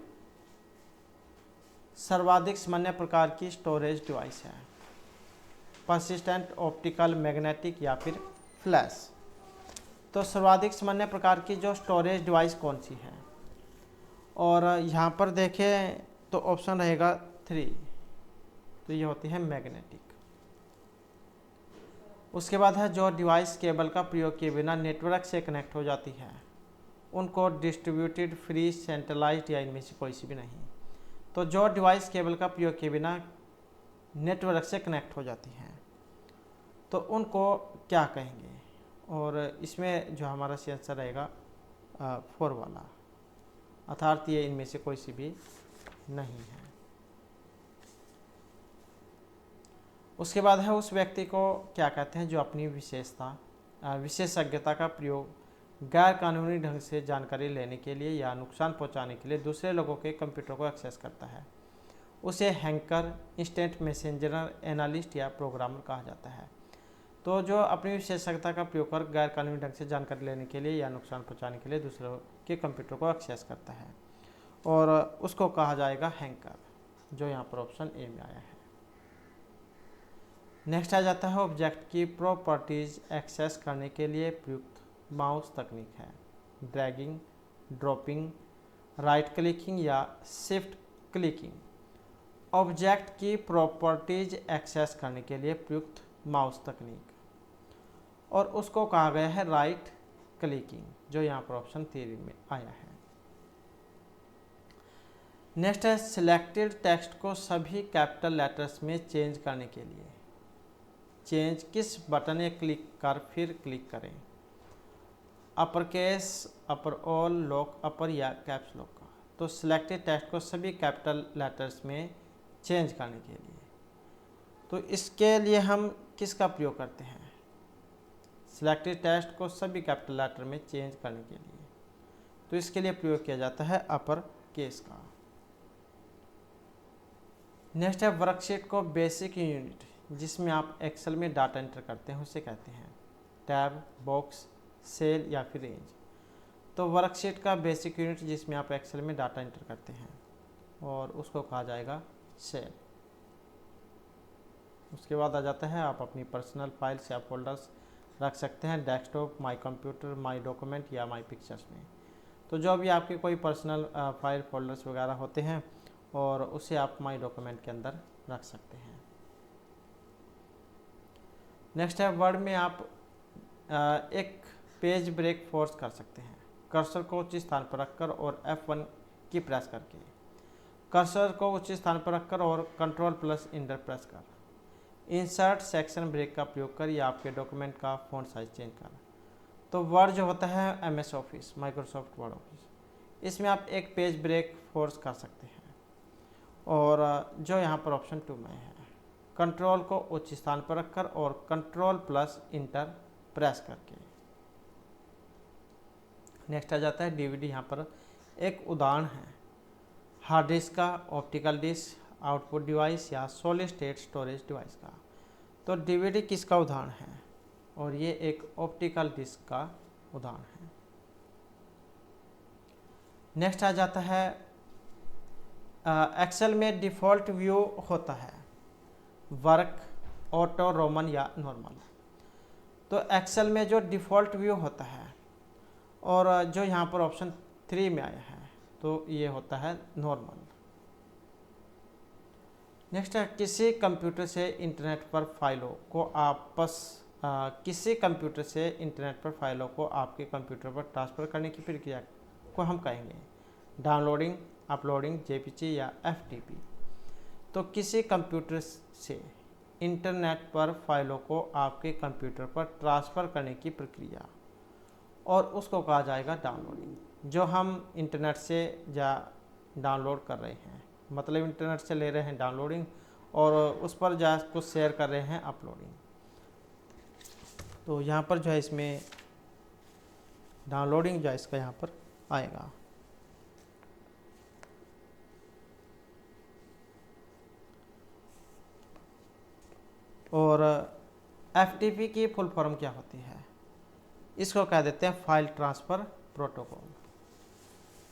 सर्वाधिक सामान्य प्रकार की स्टोरेज डिवाइस है, परसिस्टेंट, ऑप्टिकल, मैग्नेटिक या फिर फ्लैश। तो सर्वाधिक सामान्य प्रकार की जो स्टोरेज डिवाइस कौन सी है, और यहाँ पर देखें तो ऑप्शन रहेगा 3। तो ये होती है मैग्नेटिक। उसके बाद है जो डिवाइस केबल का प्रयोग किए बिना नेटवर्क से कनेक्ट हो जाती है, उनको डिस्ट्रीब्यूटेड, फ्री, सेंट्रलाइज्ड या इनमें से कोई सी भी नहीं। तो जो डिवाइस केबल का प्रयोग किए बिना नेटवर्क से कनेक्ट हो जाती हैं तो उनको क्या कहेंगे, और इसमें जो हमारा सेंसर रहेगा 4 वाला, अर्थात ये इनमें से कोई सी भी नहीं है। उसके बाद है उस व्यक्ति को क्या कहते हैं जो अपनी विशेषज्ञता का प्रयोग गैर कानूनी ढंग से जानकारी लेने के लिए या नुकसान पहुंचाने के लिए दूसरे लोगों के कंप्यूटर को एक्सेस करता है। उसे हैकर, इंस्टेंट मैसेंजर, एनालिस्ट या प्रोग्रामर कहा जाता है। तो जो अपनी विशेषज्ञता का प्रयोग कर गैर कानूनी ढंग से जानकारी लेने के लिए या नुकसान पहुंचाने के लिए दूसरों के कंप्यूटर को एक्सेस करता है, और उसको कहा जाएगा हैकर, जो यहाँ पर ऑप्शन ए में आया है। नेक्स्ट आ जाता है ऑब्जेक्ट की प्रॉपर्टीज एक्सेस करने के लिए प्रयुक्त माउस तकनीक है, ड्रैगिंग, ड्रॉपिंग, राइट क्लिकिंग या शिफ्ट क्लिकिंग। ऑब्जेक्ट की प्रॉपर्टीज एक्सेस करने के लिए प्रयुक्त माउस तकनीक, और उसको कहा गया है राइट क्लिकिंग, जो यहाँ पर ऑप्शन 3 में आया है। नेक्स्ट है सिलेक्टेड टेक्स्ट को सभी कैपिटल लेटर्स में चेंज करने के लिए चेंज किस बटन या क्लिक कर फिर क्लिक करें, अपर केस, अपर ऑल, लॉक अपर या कैप्स लॉक का। तो सिलेक्टेड टेक्स्ट को सभी कैपिटल लेटर्स में चेंज करने के लिए, तो इसके लिए हम किसका प्रयोग करते हैं? सिलेक्टेड टेक्स्ट को सभी कैपिटल लेटर में चेंज करने के लिए, तो इसके लिए प्रयोग किया जाता है अपर केस का। नेक्स्ट है वर्कशीट को बेसिक यूनिट जिसमें आप एक्सेल में डाटा एंटर करते हैं उसे कहते हैं टैब, बॉक्स, सेल या फिर रेंज। तो वर्कशीट का बेसिक यूनिट जिसमें आप एक्सेल में डाटा एंटर करते हैं और उसको कहा जाएगा सेल। उसके बाद आ जाता है आप अपनी पर्सनल फाइल्स या फोल्डर्स रख सकते हैं desktop, my computer, my document या माई पिक्चर्स में। तो जो भी आपके कोई पर्सनल फाइल फोल्डर्स वगैरह होते हैं और उसे आप माई डॉक्यूमेंट के अंदर रख सकते हैं। नेक्स्ट है वर्ड में आप एक पेज ब्रेक फोर्स कर सकते हैं कर्सर को उचित स्थान पर रखकर और F1 की प्रेस करके, कर्सर को उचित स्थान पर रखकर और कंट्रोल प्लस इंटर प्रेस कर, इंसर्ट सेक्शन ब्रेक का प्रयोग कर या आपके डॉक्यूमेंट का फ़ॉन्ट साइज चेंज कर। तो वर्ड जो होता है MS office, Microsoft word office, इसमें आप एक पेज ब्रेक फोर्स कर सकते हैं और जो यहाँ पर ऑप्शन 2 में है कंट्रोल को उच्च स्थान पर रखकर और कंट्रोल प्लस इंटर प्रेस करके। नेक्स्ट आ जाता है DVD। यहाँ पर एक उदाहरण है हार्ड डिस्क का, ऑप्टिकल डिस्क, आउटपुट डिवाइस या सॉलिड स्टेट स्टोरेज डिवाइस का। तो DVD किसका उदाहरण है और ये एक ऑप्टिकल डिस्क का उदाहरण है। नेक्स्ट आ जाता है एक्सेल में डिफ़ॉल्ट व्यू होता है वर्क, ऑटो, रोमन या नॉर्मल। तो एक्सेल में जो डिफ़ॉल्ट व्यू होता है और जो यहाँ पर ऑप्शन 3 में आया है तो ये होता है नॉर्मल। नेक्स्ट है किसी कंप्यूटर से इंटरनेट पर फाइलों को किसी कंप्यूटर से इंटरनेट पर फाइलों को आपके कंप्यूटर पर ट्रांसफ़र करने की प्रक्रिया को हम कहेंगे डाउनलोडिंग, अपलोडिंग, JPG या FTP। तो किसी कंप्यूटर से इंटरनेट पर फाइलों को आपके कंप्यूटर पर ट्रांसफ़र करने की प्रक्रिया और उसको कहा जाएगा डाउनलोडिंग। जो हम इंटरनेट से डाउनलोड कर रहे हैं, मतलब इंटरनेट से ले रहे हैं डाउनलोडिंग और उस पर कुछ शेयर कर रहे हैं अपलोडिंग। तो यहाँ पर जो है इसमें डाउनलोडिंग जो है इसका यहाँ पर आएगा। और FTP की फुल फॉर्म क्या होती है? इसको कह देते हैं फाइल ट्रांसफ़र प्रोटोकॉल।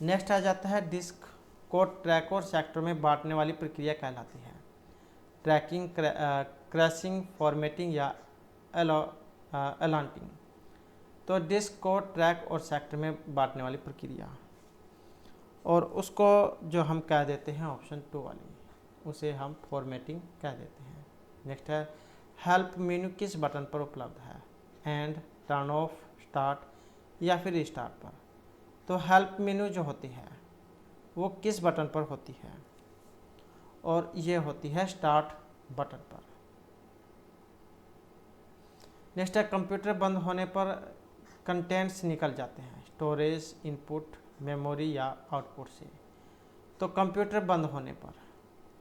नेक्स्ट आ जाता है डिस्क को ट्रैक और सेक्टर में बांटने वाली प्रक्रिया कहलाती है ट्रैकिंग, क्रैशिंग, फॉर्मेटिंग या एलांटिंग। तो डिस्क को ट्रैक और सेक्टर में बांटने वाली प्रक्रिया और उसको जो हम कह देते हैं ऑप्शन 2 वाली, उसे हम फॉर्मेटिंग कह देते हैं। नेक्स्ट है हेल्प मेन्यू किस बटन पर उपलब्ध है एंड, टर्न ऑफ, स्टार्ट या फिर रिस्टार्ट पर। तो हेल्प मेन्यू जो होती है वो किस बटन पर होती है और ये होती है स्टार्ट बटन पर। नेक्स्ट है कंप्यूटर बंद होने पर कंटेंट्स निकल जाते हैं स्टोरेज, इनपुट, मेमोरी या आउटपुट से। तो कंप्यूटर बंद होने पर,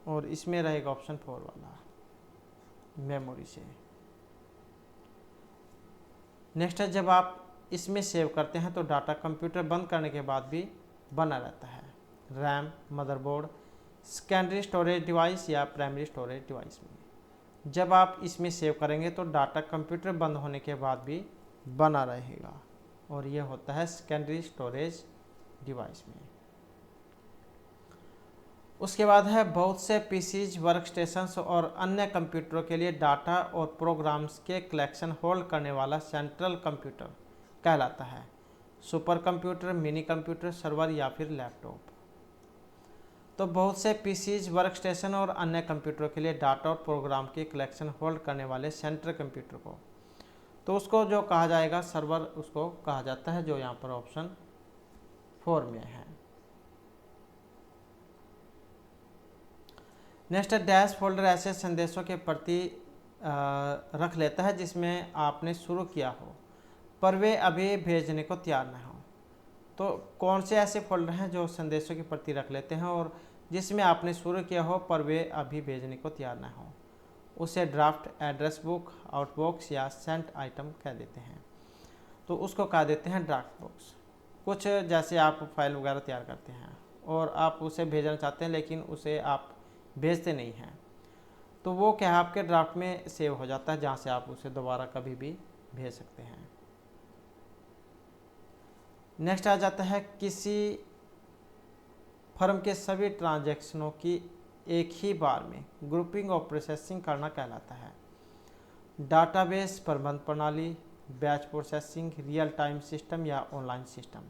और इसमें रहेगा ऑप्शन 4 वाला मेमोरी से। नेक्स्ट है जब आप इसमें सेव करते हैं तो डाटा कंप्यूटर बंद करने के बाद भी बना रहता है RAM, motherboard, secondary storage device या प्राइमरी स्टोरेज डिवाइस में। जब आप इसमें सेव करेंगे तो डाटा कंप्यूटर बंद होने के बाद भी बना रहेगा और ये होता है सेकेंडरी स्टोरेज डिवाइस में। उसके बाद है बहुत से PCs, वर्कस्टेशंस और अन्य कंप्यूटरों के लिए डाटा और प्रोग्राम्स के कलेक्शन होल्ड करने वाला सेंट्रल कंप्यूटर कहलाता है super computer, mini computer, server या फिर लैपटॉप। तो बहुत से पीसीज, वर्क स्टेशन और अन्य कंप्यूटरों के लिए डाटा और प्रोग्राम की कलेक्शन होल्ड करने वाले सेंट्रल कंप्यूटर को, तो उसको जो कहा जाएगा सर्वर उसको कहा जाता है, जो यहाँ पर ऑप्शन 4 में है। नेक्स्ट है डैश फोल्डर ऐसे संदेशों के प्रति रख लेता है जिसमें आपने शुरू किया हो पर वे अभी भेजने को तैयार न हो। तो कौन से ऐसे फोल्डर हैं जो संदेशों के प्रति रख लेते हैं और जिसमें आपने शुरू किया हो पर वे अभी भेजने को तैयार न हो, उसे ड्राफ्ट, एड्रेस बुक, आउटबॉक्स या सेंट आइटम कह देते हैं। तो उसको कह देते हैं ड्राफ्ट बॉक्स। कुछ जैसे आप फाइल वगैरह तैयार करते हैं और आप उसे भेजना चाहते हैं लेकिन उसे आप भेजते नहीं हैं, तो वो क्या है आपके ड्राफ्ट में सेव हो जाता है, जहाँ से आप उसे दोबारा कभी भी भेज सकते हैं। नेक्स्ट आ जाता है किसी फर्म के सभी ट्रांजैक्शनों की एक ही बार में ग्रुपिंग और प्रोसेसिंग करना कहलाता है। डाटाबेस प्रबंध प्रणाली, batch processing, real time system या ऑनलाइन सिस्टम।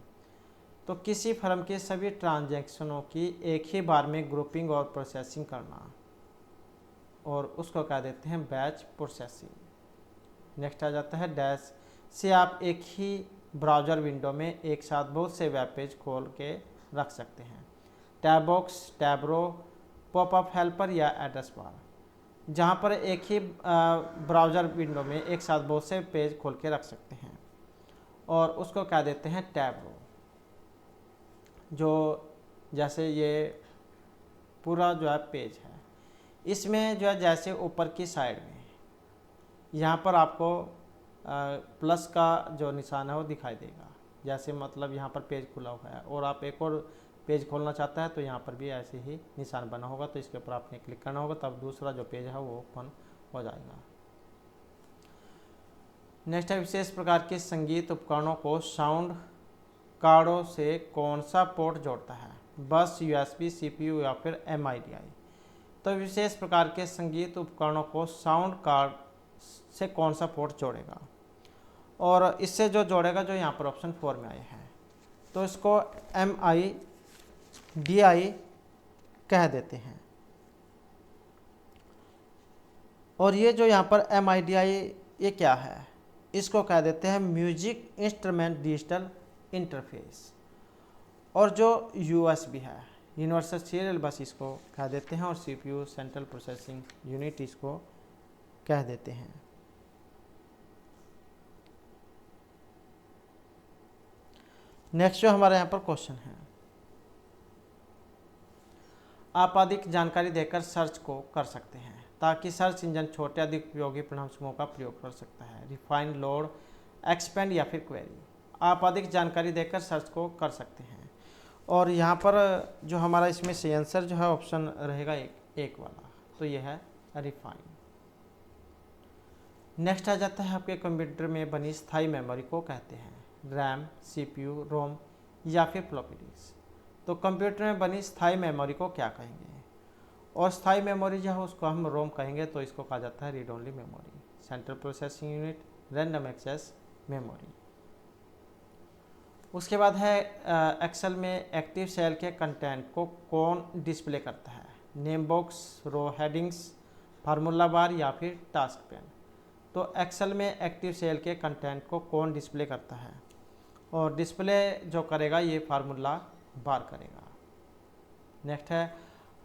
तो किसी फर्म के सभी ट्रांजैक्शनों की एक ही बार में ग्रुपिंग और प्रोसेसिंग करना, और उसको कह देते हैं बैच प्रोसेसिंग। नेक्स्ट आ जाता है डैश से आप एक ही ब्राउज़र विंडो में एक साथ बहुत से वेब पेज खोल के रख सकते हैं। टैब बॉक्स, टैब रो, पॉपअप हेल्पर या एड्रेस बार, जहाँ पर एक ही ब्राउज़र विंडो में एक साथ बहुत से पेज खोल के रख सकते हैं, और उसको कह देते हैं टैब रो। जो जैसे ये पूरा जो है पेज है, इसमें जो है जैसे ऊपर की साइड में यहाँ पर आपको प्लस का जो निशान है वो दिखाई देगा, जैसे मतलब यहाँ पर पेज खुला हुआ है और आप एक और पेज खोलना चाहता है तो यहाँ पर भी ऐसे ही निशान बना होगा, तो इसके ऊपर आपने क्लिक करना होगा, तब दूसरा जो पेज है वो ओपन हो जाएगा। नेक्स्ट है विशेष प्रकार के संगीत उपकरणों को साउंड कार्डों से कौन सा पोर्ट जोड़ता है? बस, यूएसबी, सीपीयू या फिर एमआईडीआई। तो विशेष प्रकार के संगीत उपकरणों को साउंड कार्ड से कौन सा पोर्ट जोड़ेगा, और इससे जो जोड़ेगा जो यहाँ पर ऑप्शन 4 में आए हैं, तो इसको एमआईडीआई कह देते हैं। और ये जो यहाँ पर एमआईडीआई ये क्या है, इसको कह देते हैं म्यूजिक इंस्ट्रूमेंट डिजिटल इंटरफेस। और जो यूएसबी है, यूनिवर्सल सीरियल बस, इसको कह देते हैं, और सीपीयू सेंट्रल प्रोसेसिंग यूनिट इसको कह देते हैं। नेक्स्ट जो हमारे यहाँ पर क्वेश्चन है, आप अधिक जानकारी देकर सर्च को कर सकते हैं ताकि सर्च इंजन छोटे अधिक उपयोगी परिणाम समूह का प्रयोग कर सकता है। रिफाइन, लोड, एक्सपेंड या फिर क्वेरी। आप अधिक जानकारी देकर सर्च को कर सकते हैं, और यहाँ पर जो हमारा इसमें से आंसर जो है ऑप्शन रहेगा एक वाला, तो ये है रिफाइन। नेक्स्ट आ जाता है आपके कंप्यूटर में बनी स्थायी मेमोरी को कहते हैं रैम, सीपीयू, रोम या फिर फ्लॉपी डिस्क। तो कंप्यूटर में बनी स्थायी मेमोरी को क्या कहेंगे, और स्थायी मेमोरी जो है उसको हम रोम कहेंगे, तो इसको कहा जाता है read only memory, central processing unit, random access memory. उसके बाद है एक्सेल में एक्टिव सेल के कंटेंट को कौन डिस्प्ले करता है? Name box, row headings, formula बार या फिर टास्क पेन। तो एक्सेल में एक्टिव सेल के कंटेंट को कौन डिस्प्ले करता है, और डिस्प्ले जो करेगा ये फार्मूला बार करेगा। नेक्स्ट है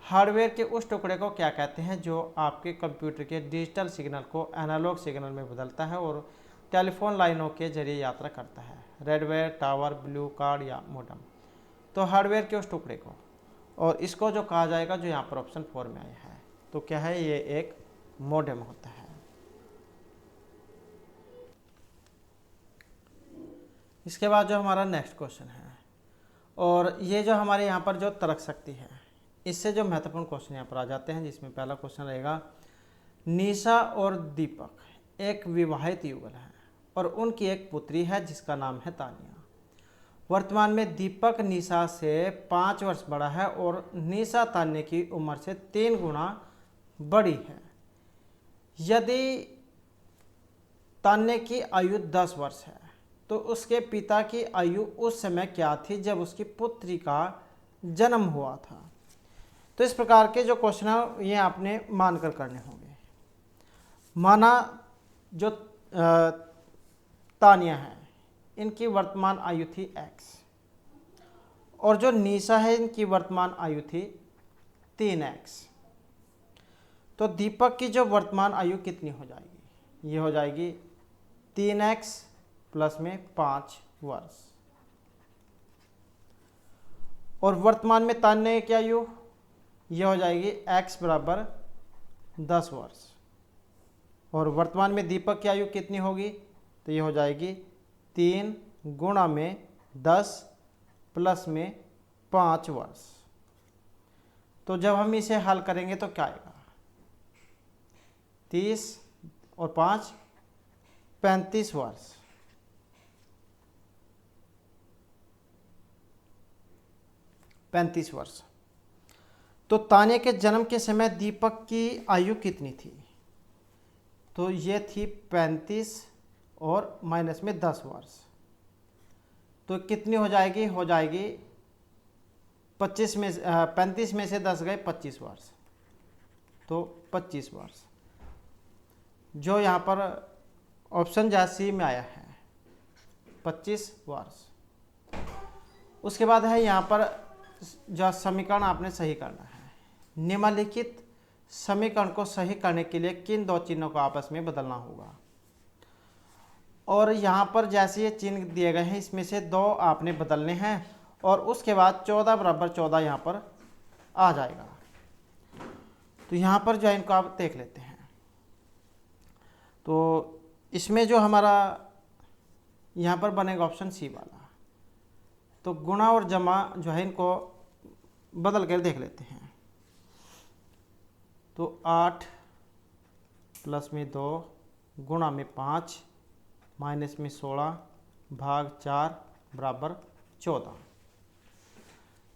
हार्डवेयर के उस टुकड़े को क्या कहते हैं जो आपके कंप्यूटर के डिजिटल सिग्नल को एनालॉग सिग्नल में बदलता है और टेलीफोन लाइनों के जरिए यात्रा करता है? रेडवेयर, टावर, ब्लू कार्ड या मोडम। तो हार्डवेयर के उस टुकड़े को, और इसको जो कहा जाएगा जो यहाँ पर ऑप्शन 4 में आया है, तो क्या है, ये एक मोडेम होता है। इसके बाद जो हमारा नेक्स्ट क्वेश्चन है, और ये जो हमारे यहाँ पर जो तर्क शक्ति है, इससे जो महत्वपूर्ण क्वेश्चन यहाँ पर आ जाते हैं, जिसमें पहला क्वेश्चन रहेगा निशा और दीपक एक विवाहित युगल है और उनकी एक पुत्री है जिसका नाम है तानिया। वर्तमान में दीपक निशा से 5 वर्ष बड़ा है और निशा तान्या की उम्र से 3 गुना बड़ी है। यदि तान्या की आयु 10 वर्ष है तो उसके पिता की आयु उस समय क्या थी जब उसकी पुत्री का जन्म हुआ था? तो इस प्रकार के जो क्वेश्चन है ये आपने मानकर करने होंगे। माना जो तानिया है इनकी वर्तमान आयु थी x और जो निशा है इनकी वर्तमान आयु थी 3x। तो दीपक की जो वर्तमान आयु कितनी हो जाएगी? ये हो जाएगी 3x प्लस में 5 वर्ष। और वर्तमान में तान्या की आयु ये हो जाएगी x बराबर 10 वर्ष। और वर्तमान में दीपक की आयु कितनी होगी? तो ये हो जाएगी 3 गुणा में 10 प्लस में 5 वर्ष। तो जब हम इसे हल करेंगे तो क्या आएगा? 30 और 5 35 वर्ष। तो तान्या के जन्म के समय दीपक की आयु कितनी थी? तो ये थी 35 और माइनस में 10 वर्ष। तो कितनी हो जाएगी? हो जाएगी 35 में से 10 गए 25 वर्ष, तो 25 वर्ष। जो यहाँ पर ऑप्शन जहाँ सी में आया है 25 वर्ष। उसके बाद है यहाँ पर जो समीकरण आपने सही करना है। निम्नलिखित समीकरण को सही करने के लिए किन दो चिन्हों को आपस में बदलना होगा? और यहाँ पर जैसे ये चिन्ह दिए गए हैं इसमें से दो आपने बदलने हैं और उसके बाद 14 बराबर 14 यहाँ पर आ जाएगा। तो यहाँ पर जो है इनको आप देख लेते हैं। तो इसमें जो हमारा यहाँ पर बनेगा ऑप्शन सी वाला। तो गुणा और जमा जो है इनको बदल कर देख लेते हैं। तो 8 प्लस में 2 गुणा में 5 माइनस में 16 भाग 4 बराबर 14।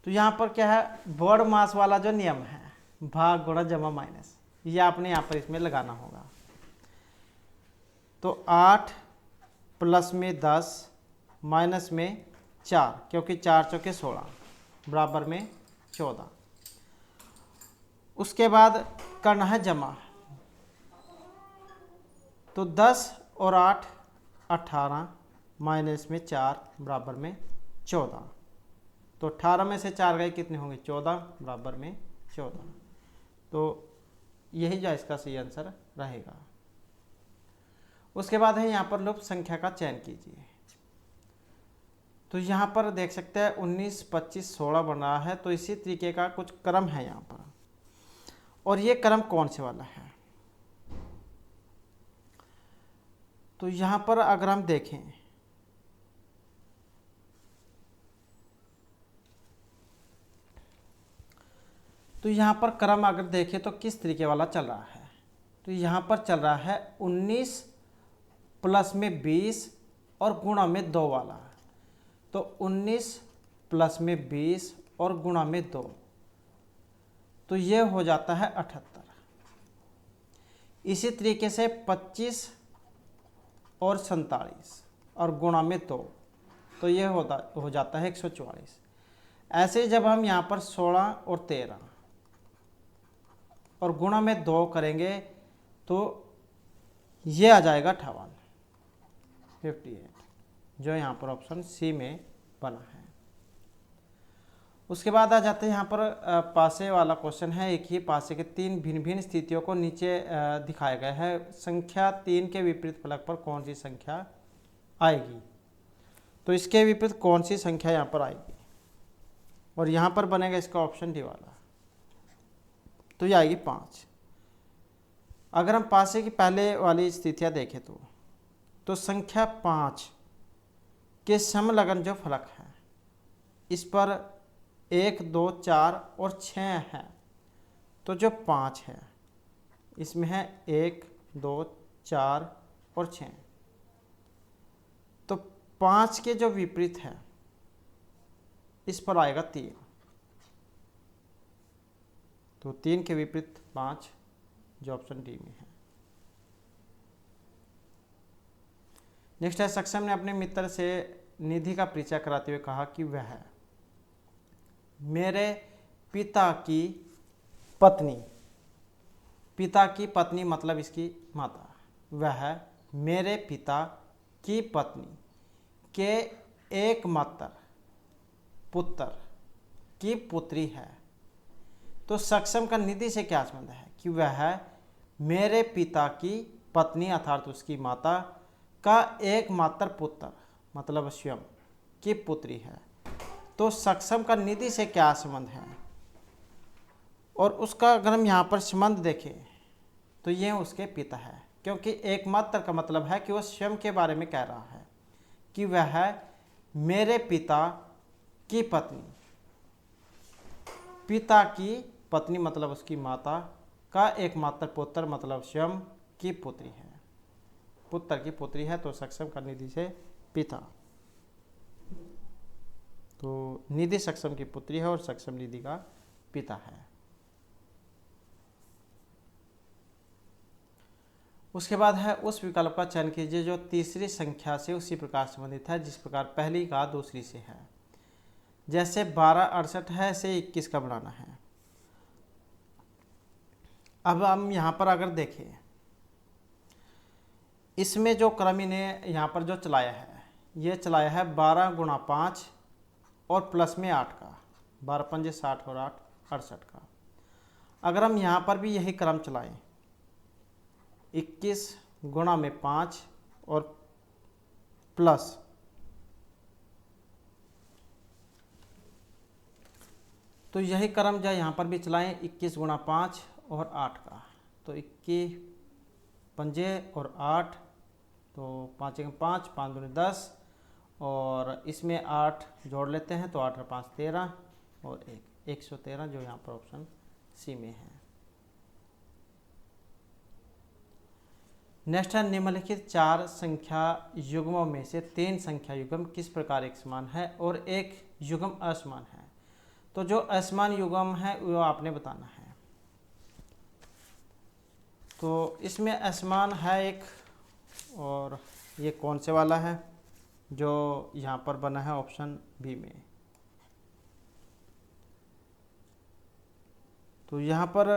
तो यहाँ पर क्या है? वर्ड मास वाला जो नियम है भाग गुणा जमा माइनस, ये आपने यहाँ पर इसमें लगाना होगा। तो 8 प्लस में 10 माइनस में 4, क्योंकि 4 चौके 16 बराबर में 14। उसके बाद करना है जमा। तो 10 और 8 18 माइनस में 4 बराबर में 14। तो 18 में से 4 गए कितने होंगे? 14 बराबर में 14। तो यही जो इसका सही आंसर रहेगा। उसके बाद है यहाँ पर लुप्त संख्या का चयन कीजिए। तो यहाँ पर देख सकते हैं 19 25 16 बन रहा है। तो इसी तरीके का कुछ क्रम है यहाँ पर, और ये क्रम कौन से वाला है? तो यहाँ पर अगर हम देखें तो यहाँ पर क्रम अगर देखें तो किस तरीके वाला चल रहा है? तो यहाँ पर चल रहा है 19 प्लस में 20 और गुणा में 2 वाला। तो 19 प्लस में 20 और गुणा में 2, तो ये हो जाता है 78। इसी तरीके से 25 और 47 और गुणा में 2, तो ये हो जाता है 144। ऐसे जब हम यहाँ पर 16 और 13 और गुणा में 2 करेंगे तो ये आ जाएगा 58, जो यहाँ पर ऑप्शन सी में बना है। उसके बाद आ जाते हैं यहाँ पर पासे वाला क्वेश्चन है। एक ही पासे के 3 भिन्न भिन्न स्थितियों को नीचे दिखाया गया है। संख्या 3 के विपरीत फलक पर कौन सी संख्या आएगी? तो इसके विपरीत कौन सी संख्या यहाँ पर आएगी? और यहाँ पर बनेगा इसका ऑप्शन डी वाला। तो ये आएगी 5। अगर हम पासे की पहले वाली स्थितियाँ देखें तो संख्या 5 के समलग्न जो फलक है इस पर 1 2 4 और 6 है। तो जो 5 है इसमें है 1 2 4 और 6। तो 5 के जो विपरीत है इस पर आएगा 3। तो 3 के विपरीत 5, जो ऑप्शन डी में है। नेक्स्ट है, सक्षम ने अपने मित्र से निधि का परिचय कराते हुए कहा कि वह मेरे पिता की पत्नी, पिता की पत्नी मतलब इसकी माता, वह मेरे पिता की पत्नी के एकमात्र पुत्र की पुत्री है। तो सक्षम का निधि से क्या संबंध है कि वह मेरे पिता की पत्नी अर्थात उसकी माता का एकमात्र पुत्र मतलब स्वयं की पुत्री है। तो सक्षम का निधि से क्या संबंध है, और उसका अगर हम यहाँ पर संबंध देखें तो ये उसके पिता है, क्योंकि एकमात्र का मतलब है कि वह स्वयं के बारे में कह रहा है कि वह मेरे पिता की पत्नी, पिता की पत्नी मतलब उसकी माता का एकमात्र पुत्र मतलब स्वयं की पुत्री है, पुत्र की पुत्री है। तो सक्षम का निधि से पिता, तो निधि सक्षम की पुत्री है और सक्षम निधि का पिता है। उसके बाद है उस विकल्प का चयन कीजिए जो तीसरी संख्या से उसी प्रकार संबंधित है जिस प्रकार पहली का दूसरी से है। जैसे 1268 है से 21 का बनाना है। अब हम यहाँ पर अगर देखें, इसमें जो क्रम इन्हें यहाँ पर जो चलाया है, ये चलाया है 12 गुणा 5 और प्लस में 8 का, 12 पंजे 60 और 8 68 का। अगर हम यहाँ पर भी यही क्रम चलाएं, 21 गुणा में 5 और प्लस तो यही क्रम जो यहाँ पर भी चलाएं 21 गुणा 5 और 8 का, तो 21 पंजे और 8, तो 5 1 5, 5 दूनी 10 और इसमें 8 जोड़ लेते हैं तो 8 और 5 13 और 113 जो यहाँ पर ऑप्शन सी में है। नेक्स्ट है निम्नलिखित 4 संख्या युग्मों में से 3 संख्या युग्म किस प्रकार एक समान है और एक युग्म असमान है। तो जो असमान युग्म है वो आपने बताना है। तो इसमें असमान है एक, और ये कौन से वाला है जो यहाँ पर बना है ऑप्शन बी में। तो यहाँ पर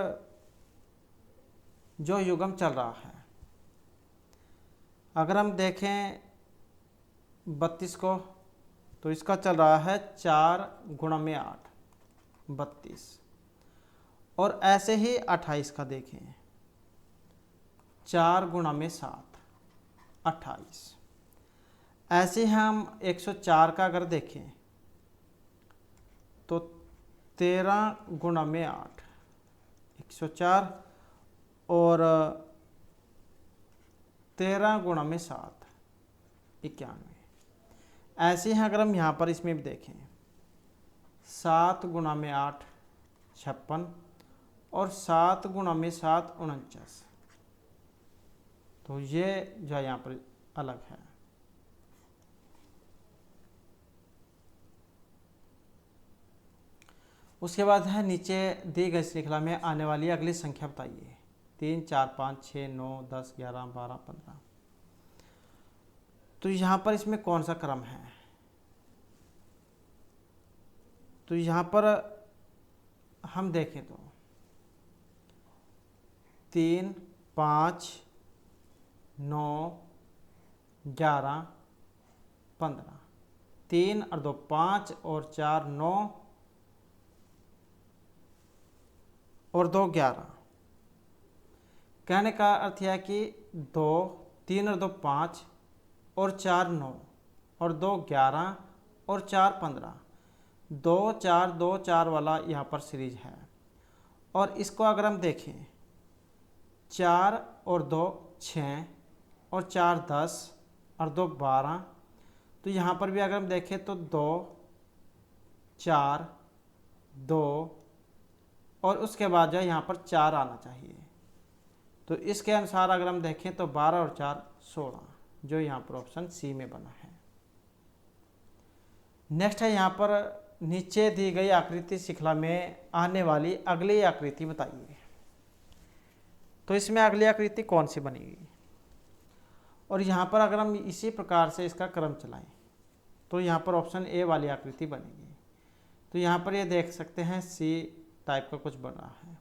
जो युग्म चल रहा है, अगर हम देखें 32 को, तो इसका चल रहा है 4 गुणा में 8 32, और ऐसे ही 28 का देखें 4 गुणा में 7 28। ऐसे हम 104 का अगर देखें तो 13 गुणा में 8 104 और 13 गुणा में 7 91। ऐसे ही अगर हम यहाँ पर इसमें भी देखें 7 गुणा में 8 56 और 7 गुणा में 7 49। तो ये जो यहाँ पर अलग है। उसके बाद है नीचे दी गई श्रृंखला में आने वाली अगली संख्या बताइए। 3 4 5 6 9 10 11 12 15। तो यहाँ पर इसमें कौन सा क्रम है, तो यहाँ पर हम देखें तो 3 5 9 11 15, 3 और 2 5 और 4 9 और 2 11। कहने का अर्थ यह है कि 2 3 और 2 5 और 4 9 और 2 11 और 4 15, 2 4 2 4 वाला यहाँ पर सीरीज है। और इसको अगर हम देखें 4 और 2 6 और 4 10 और 2 12, तो यहाँ पर भी अगर हम देखें तो 2 4 2 और उसके बाद जो यहाँ पर 4 आना चाहिए। तो इसके अनुसार अगर हम देखें तो 12 और 4 16, जो यहाँ पर ऑप्शन सी में बना है। नेक्स्ट है यहाँ पर नीचे दी गई आकृति श्रृंखला में आने वाली अगली आकृति बताइए। तो इसमें अगली आकृति कौन सी बनेगी, और यहाँ पर अगर हम इसी प्रकार से इसका क्रम चलाएं तो यहाँ पर ऑप्शन ए वाली आकृति बनेगी। तो यहाँ पर ये देख सकते हैं सी टाइप का कुछ बन रहा है।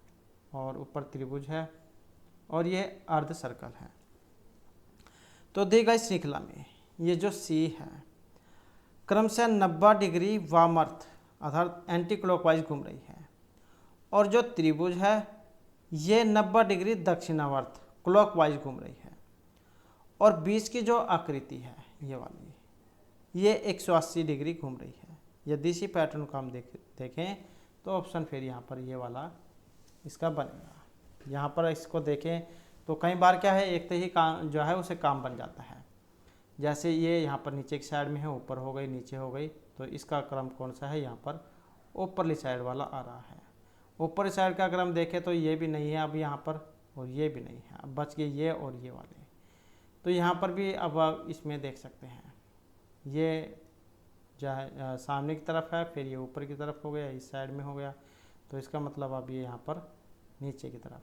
और ऊपर त्रिभुज है और ये अर्ध सर्कल है। तो दी गई श्रृंखला में ये जो सी है क्रमशः 90 डिग्री वामावर्त अर्थात एंटी क्लॉकवाइज घूम रही है, और जो त्रिभुज है ये 90 डिग्री दक्षिणावर्त क्लॉकवाइज घूम रही है, और बीच की जो आकृति है ये वाली ये 180 डिग्री घूम रही है। यदि इसी पैटर्न को हम देखें तो ऑप्शन फिर यहाँ पर ये वाला इसका बनेगा। यहाँ पर इसको देखें तो कई बार क्या है एक तो ही काम जो है उसे काम बन जाता है, जैसे ये यहाँ पर नीचे की साइड में है, ऊपर हो गई नीचे हो गई, तो इसका क्रम कौन सा है, यहाँ पर ऊपरली साइड वाला आ रहा है। ऊपरी साइड का अगर हम देखें तो ये भी नहीं है अब यहाँ पर, और ये भी नहीं है, अब बच गए ये और ये वाले। तो यहाँ पर भी अब आप इसमें देख सकते हैं ये जो है सामने की तरफ है, फिर ये ऊपर की तरफ हो गया, इस साइड में हो गया, तो इसका मतलब अब ये यहाँ पर नीचे की तरफ।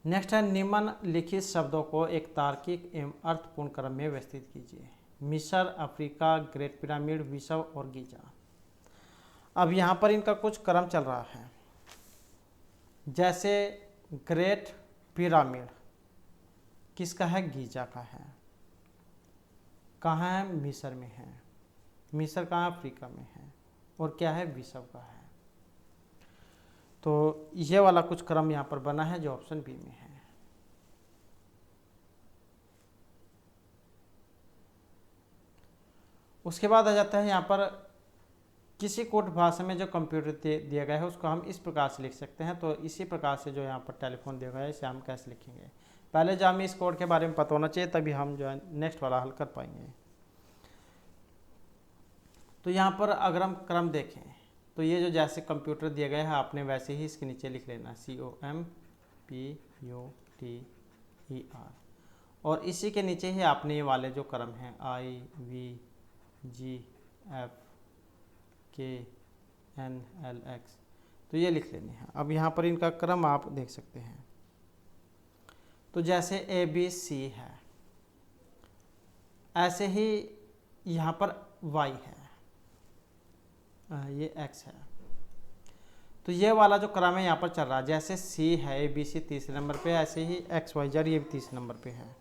नेक्स्ट है निम्नलिखित शब्दों को एक तार्किक एवं अर्थपूर्ण क्रम में व्यवस्थित कीजिए। मिस्र, अफ्रीका, ग्रेट पिरामिड, विश्व और गीजा। अब यहाँ पर इनका कुछ क्रम चल रहा है। जैसे ग्रेट पिरामिड किसका है, गीजा का है। कहाँ है, मिस्र में है। मिस्र कहाँ, अफ्रीका में है, और क्या है, विश्व का है। तो ये वाला कुछ क्रम यहाँ पर बना है जो ऑप्शन बी में है। उसके बाद आ जाता है यहाँ पर किसी कोड भाषा में जो कंप्यूटर दिया गया है उसको हम इस प्रकार से लिख सकते हैं। तो इसी प्रकार से जो यहाँ पर टेलीफोन दिया गया है इसे हम कैसे लिखेंगे, पहले जो हमें इस कोड के बारे में पता होना चाहिए, तभी हम जो है नेक्स्ट वाला हल कर पाएंगे। तो यहाँ पर अगर हम क्रम देखें तो ये जो जैसे कंप्यूटर दिया गया है आपने वैसे ही इसके नीचे लिख लेना COMPUTER, और इसी के नीचे ही आपने ये वाले जो क्रम हैं IVGFKNLX तो ये लिख लेने हैं। अब यहाँ पर इनका क्रम आप देख सकते हैं। तो जैसे ABC है ऐसे ही यहाँ पर Y है, ये X है। तो ये वाला जो क्रम है यहाँ पर चल रहा है, जैसे C है ABC तीसरे नंबर पे, ऐसे ही XYZ ये भी तीसरे नंबर पे है।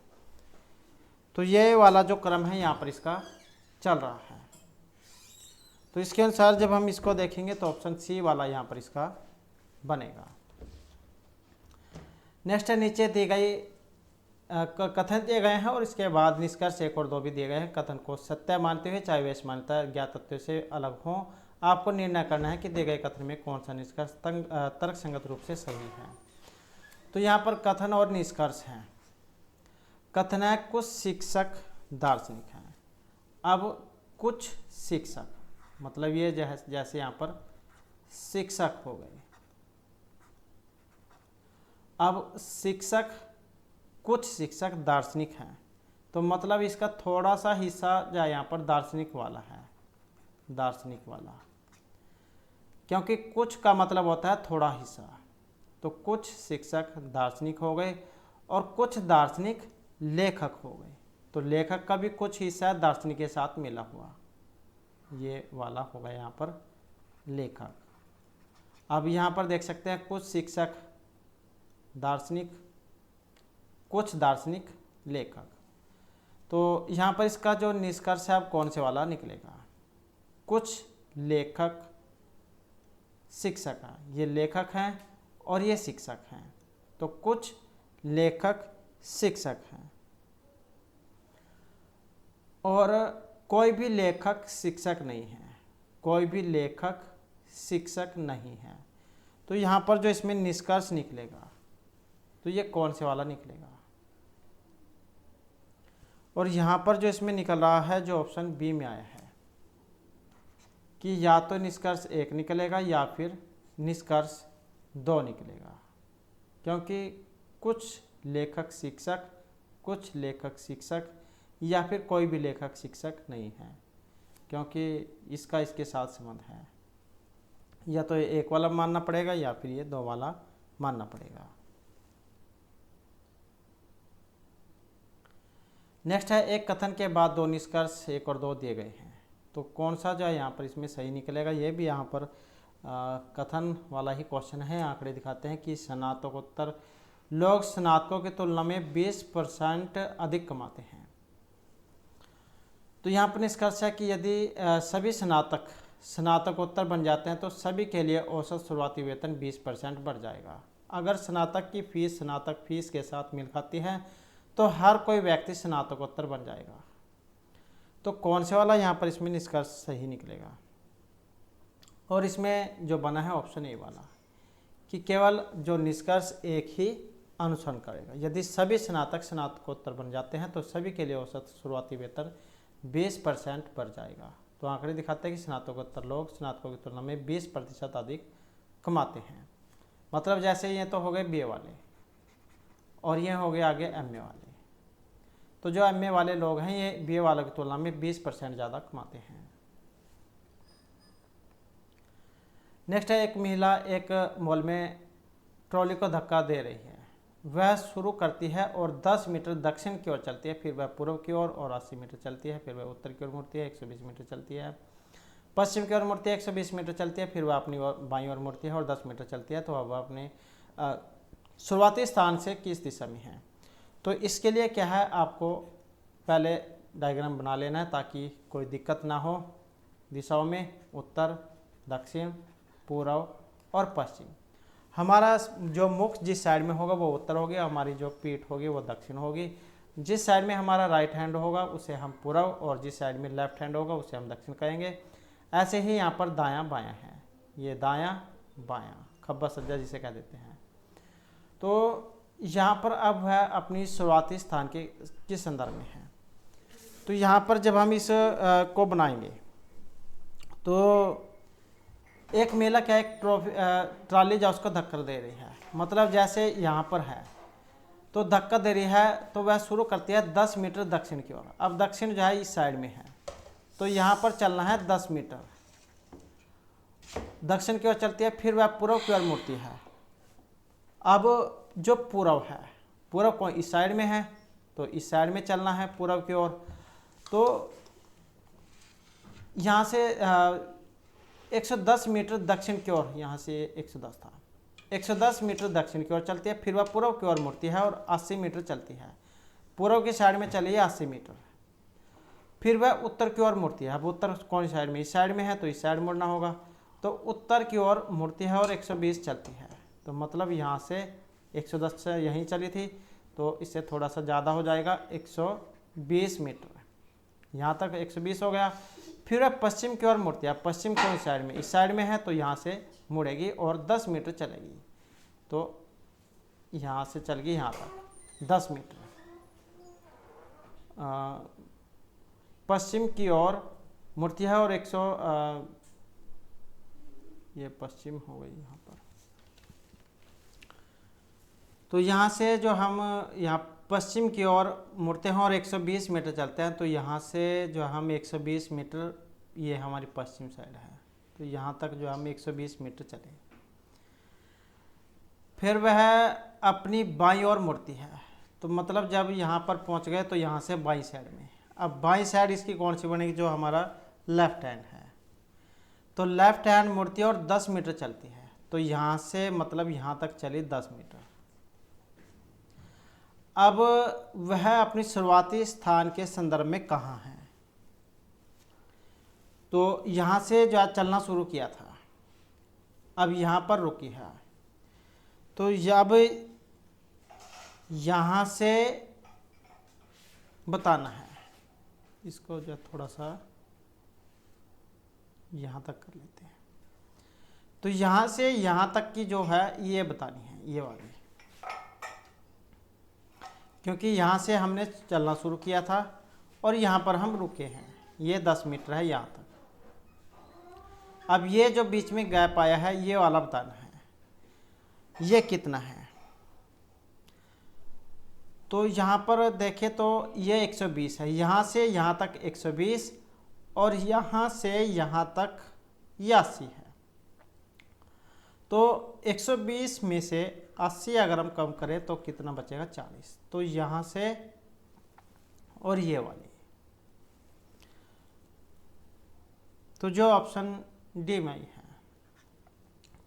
तो ये वाला जो क्रम है यहाँ पर इसका चल रहा है। तो इसके अनुसार जब हम इसको देखेंगे तो ऑप्शन C वाला यहाँ पर इसका बनेगा। नेक्स्ट है नीचे दी गई कथन दिए गए हैं और इसके बाद निष्कर्ष 1 और 2 भी दिए गए हैं। कथन को सत्य मानते हुए चाहे वे मान्यता ज्ञात तथ्यों से अलग हों, आपको निर्णय करना है कि दिए गए कथन में कौन सा निष्कर्ष तर्कसंगत रूप से सही है। तो यहाँ पर कथन और निष्कर्ष हैं। कथन है कुछ शिक्षक दार्शनिक हैं। अब कुछ शिक्षक मतलब ये जैसे यहाँ पर शिक्षक हो गए। अब शिक्षक कुछ शिक्षक दार्शनिक हैं, तो मतलब इसका थोड़ा सा हिस्सा जो यहाँ पर दार्शनिक वाला है, दार्शनिक वाला, क्योंकि कुछ का मतलब होता है थोड़ा हिस्सा। तो कुछ शिक्षक दार्शनिक हो गए और कुछ दार्शनिक लेखक हो गए। तो लेखक का भी कुछ हिस्सा दार्शनिक के साथ मिला हुआ, ये वाला होगा यहाँ पर लेखक। अब यहाँ पर देख सकते हैं कुछ शिक्षक दार्शनिक, कुछ दार्शनिक लेखक। तो यहाँ पर इसका जो निष्कर्ष है अब कौन से वाला निकलेगा, कुछ लेखक शिक्षक हैं, ये लेखक हैं और ये शिक्षक हैं। तो कुछ लेखक शिक्षक हैं और कोई भी लेखक शिक्षक नहीं है, कोई भी लेखक शिक्षक नहीं है। तो यहाँ पर जो इसमें निष्कर्ष निकलेगा तो ये कौन से वाला निकलेगा, और यहाँ पर जो इसमें निकल रहा है जो ऑप्शन बी में आया है कि या तो निष्कर्ष 1 निकलेगा या फिर निष्कर्ष 2 निकलेगा, क्योंकि कुछ लेखक शिक्षक, कुछ लेखक शिक्षक या फिर कोई भी लेखक शिक्षक नहीं है, क्योंकि इसका इसके साथ संबंध है। या तो 1 वाला मानना पड़ेगा या फिर ये 2 वाला मानना पड़ेगा। नेक्स्ट है एक कथन के बाद 2 निष्कर्ष 1 और 2 दिए गए हैं। तो कौन सा जो है यहाँ पर इसमें सही निकलेगा, ये भी यहाँ पर कथन वाला ही क्वेश्चन है। आंकड़े दिखाते हैं कि स्नातकोत्तर लोग स्नातकों की तुलना में 20% अधिक कमाते हैं। तो यहाँ पर निष्कर्ष है कि यदि सभी स्नातकोत्तर बन जाते हैं तो सभी के लिए औसत शुरुआती वेतन 20% बढ़ जाएगा। अगर स्नातक की फीस स्नातक फीस के साथ मिल खाती है तो हर कोई व्यक्ति स्नातकोत्तर बन जाएगा। तो कौन से वाला यहाँ पर इसमें निष्कर्ष सही निकलेगा, और इसमें जो बना है ऑप्शन ए वाला कि केवल जो निष्कर्ष एक ही अनुसरण करेगा। यदि सभी स्नातकोत्तर बन जाते हैं तो सभी के लिए औसत शुरुआती वेतन 20% बढ़ जाएगा। तो आंकड़े दिखाते हैं कि स्नातकोत्तर लोग स्नातकों की तुलना में 20% अधिक कमाते हैं। मतलब जैसे ये तो हो गए बीए वाले और ये हो गए आगे एमए वाले। तो जो एमए वाले लोग हैं ये बीए वालों की तुलना में 20% ज़्यादा कमाते हैं। नेक्स्ट है, एक महिला एक मॉल में ट्रॉली को धक्का दे रही है। वह शुरू करती है और 10 मीटर दक्षिण की ओर चलती है, फिर वह पूर्व की ओर और 80 मीटर चलती है, फिर वह उत्तर की ओर मुड़ती है, 120 मीटर चलती है, पश्चिम की ओर मुड़ती है, 120 मीटर चलती है, फिर वह अपनी बाईं ओर मुड़ती है और 10 मीटर चलती है। तो अब वह अपने शुरुआती स्थान से किस दिशा में है। तो इसके लिए क्या है, आपको पहले डायग्राम बना लेना है ताकि कोई दिक्कत ना हो। दिशाओं में उत्तर, दक्षिण, पूर्व और पश्चिम। हमारा जो मुख जिस साइड में होगा वो उत्तर होगी, हमारी जो पीठ होगी वो दक्षिण होगी। जिस साइड में हमारा राइट हैंड होगा उसे हम पूर्व, और जिस साइड में लेफ्ट हैंड होगा उसे हम दक्षिण कहेंगे। ऐसे ही यहाँ पर दायां बायां है, ये दायां बायां, खब्बा सज्जा जिसे कह देते हैं। तो यहाँ पर अब है अपनी शुरुआती स्थान के किस संदर्भ में है। तो यहाँ पर जब हम इस को बनाएंगे तो एक महिला क्या एक ट्रॉली जो उसको धक्का दे रही है, मतलब जैसे यहाँ पर है तो धक्का दे रही है तो वह शुरू करती है 10 मीटर दक्षिण की ओर। अब दक्षिण जो है इस साइड में है तो यहाँ पर चलना है 10 मीटर दक्षिण की ओर चलती है, फिर वह पूर्व की ओर मुड़ती है। अब जो पूर्व है, पूर्व को इस साइड में है तो इस साइड में चलना है पूर्व की ओर। तो यहाँ से 110 मीटर दक्षिण की ओर, यहाँ से 110 था, 110 मीटर दक्षिण की ओर चलती है, फिर वह पूर्व की ओर मुड़ती है और 80 मीटर चलती है। पूर्व की साइड में चली है 80 मीटर, फिर वह उत्तर की ओर मुड़ती है। अब उत्तर कौन साइड में, इस साइड में है तो इस साइड मुड़ना होगा। तो उत्तर की ओर मुड़ती है और 120 चलती है। तो मतलब यहाँ से 110 से यहीं चली थी तो इससे थोड़ा सा ज़्यादा हो जाएगा, 120 मीटर, यहाँ तक 120 हो गया। फिर वह पश्चिम की ओर मुड़ती है। पश्चिम कौन साइड में, इस साइड में है तो यहाँ से मुड़ेगी और 10 मीटर चलेगी। तो यहाँ से चल गई यहाँ तक 10 मीटर। पश्चिम की ओर मुड़ती है और ये पश्चिम हो गई यहाँ पर। तो यहाँ से जो हम यहाँ पश्चिम की ओर मुड़ते हैं और 120 मीटर चलते हैं, तो यहाँ से जो हम 120 मीटर, ये हमारी पश्चिम साइड है, तो यहाँ तक जो हम 120 मीटर चले। फिर वह अपनी बाईं ओर मुड़ती है। तो मतलब जब यहाँ पर पहुँच गए तो यहाँ से बाईं साइड में, अब बाईं साइड इसकी कौन सी बनेगी, जो हमारा लेफ्ट हैंड है। तो लेफ्ट हैंड मुड़ती है और 10 मीटर चलती है। तो यहाँ से मतलब यहाँ तक चली 10 मीटर। अब वह अपनी शुरुआती स्थान के संदर्भ में कहाँ है। तो यहाँ से जो चलना शुरू किया था, अब यहाँ पर रुकी है। तो अब यहाँ से बताना है, इसको जो थोड़ा सा यहाँ तक कर लेते हैं। तो यहाँ से यहाँ तक की जो है ये बतानी है, ये वाली, क्योंकि यहाँ से हमने चलना शुरू किया था और यहाँ पर हम रुके हैं। ये 10 मीटर है यहाँ तक। अब ये जो बीच में गैप आया है ये वाला बताना है, ये कितना है। तो यहाँ पर देखें तो ये 120 है, यहाँ से यहाँ तक 120 और यहाँ से यहाँ तक 80 है। तो 120 में से 80 अगर हम कम करें तो कितना बचेगा, 40। तो यहाँ से और ये वाली तो जो ऑप्शन डी में ही है,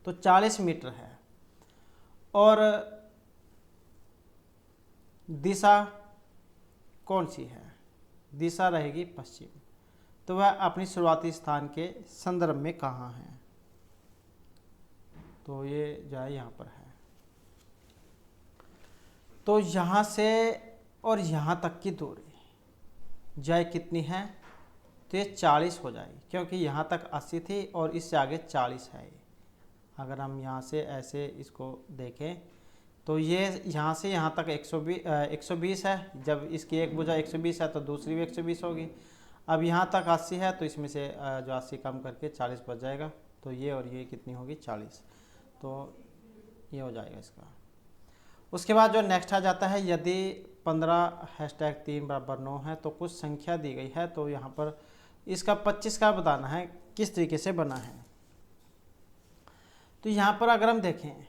तो 40 मीटर है। और दिशा कौन सी है? दिशा रहेगी पश्चिम। तो वह अपनी शुरुआती स्थान के संदर्भ में कहाँ है? तो ये जो है यहाँ पर है। तो यहाँ से और यहाँ तक की दूरी जाए कितनी है? तो ये 40 हो जाएगी, क्योंकि यहाँ तक 80 थी और इससे आगे 40 है। अगर हम यहाँ से ऐसे इसको देखें तो ये यहाँ से यहाँ तक 120 है। जब इसकी एक भुजा 120 है तो दूसरी भी 120 होगी। अब यहाँ तक 80 है तो इसमें से जो 80 कम करके 40 बच जाएगा। तो ये और ये कितनी होगी? 40। तो ये हो जाएगा इसका। उसके बाद जो नेक्स्ट आ जाता है, यदि 15 #3 = 9 है तो कुछ संख्या दी गई है, तो यहाँ पर इसका 25 का बताना है किस तरीके से बना है। तो यहाँ पर अगर हम देखें,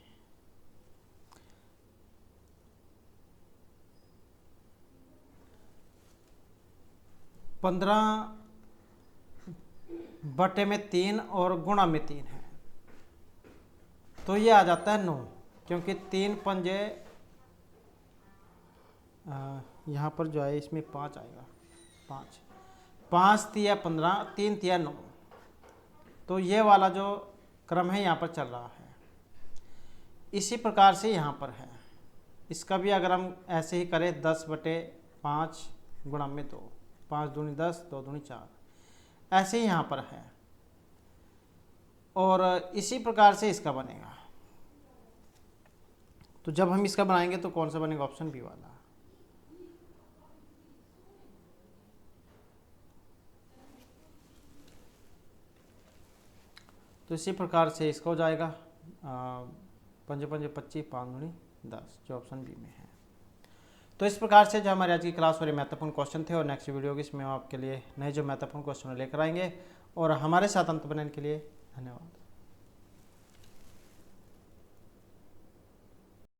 (15/3) और गुणा में 3 है, तो ये आ जाता है 9, क्योंकि 3 पंजे यहाँ पर जो है इसमें 5 आएगा। 5 तिया 15, 3 तिया 9। तो ये वाला जो क्रम है यहाँ पर चल रहा है। इसी प्रकार से यहाँ पर है, इसका भी अगर हम ऐसे ही करें 10/5 गुणा में 2, 5 दूनी 10, 2 दूनी 4, ऐसे ही यहाँ पर है। और इसी प्रकार से इसका बनेगा। तो जब हम इसका बनाएंगे तो कौन सा बनेगा? ऑप्शन बी वाला। तो इसी प्रकार से इसका हो जाएगा 5 पंजे 25, 5 दूनी 10, जो ऑप्शन बी में है। तो इस प्रकार से जो हमारे आज की क्लास वाले महत्वपूर्ण क्वेश्चन थे, और नेक्स्ट वीडियो की इसमें हम आपके लिए नए जो महत्वपूर्ण क्वेश्चन लेकर आएंगे। और हमारे साथ अंत बनाने के लिए धन्यवाद।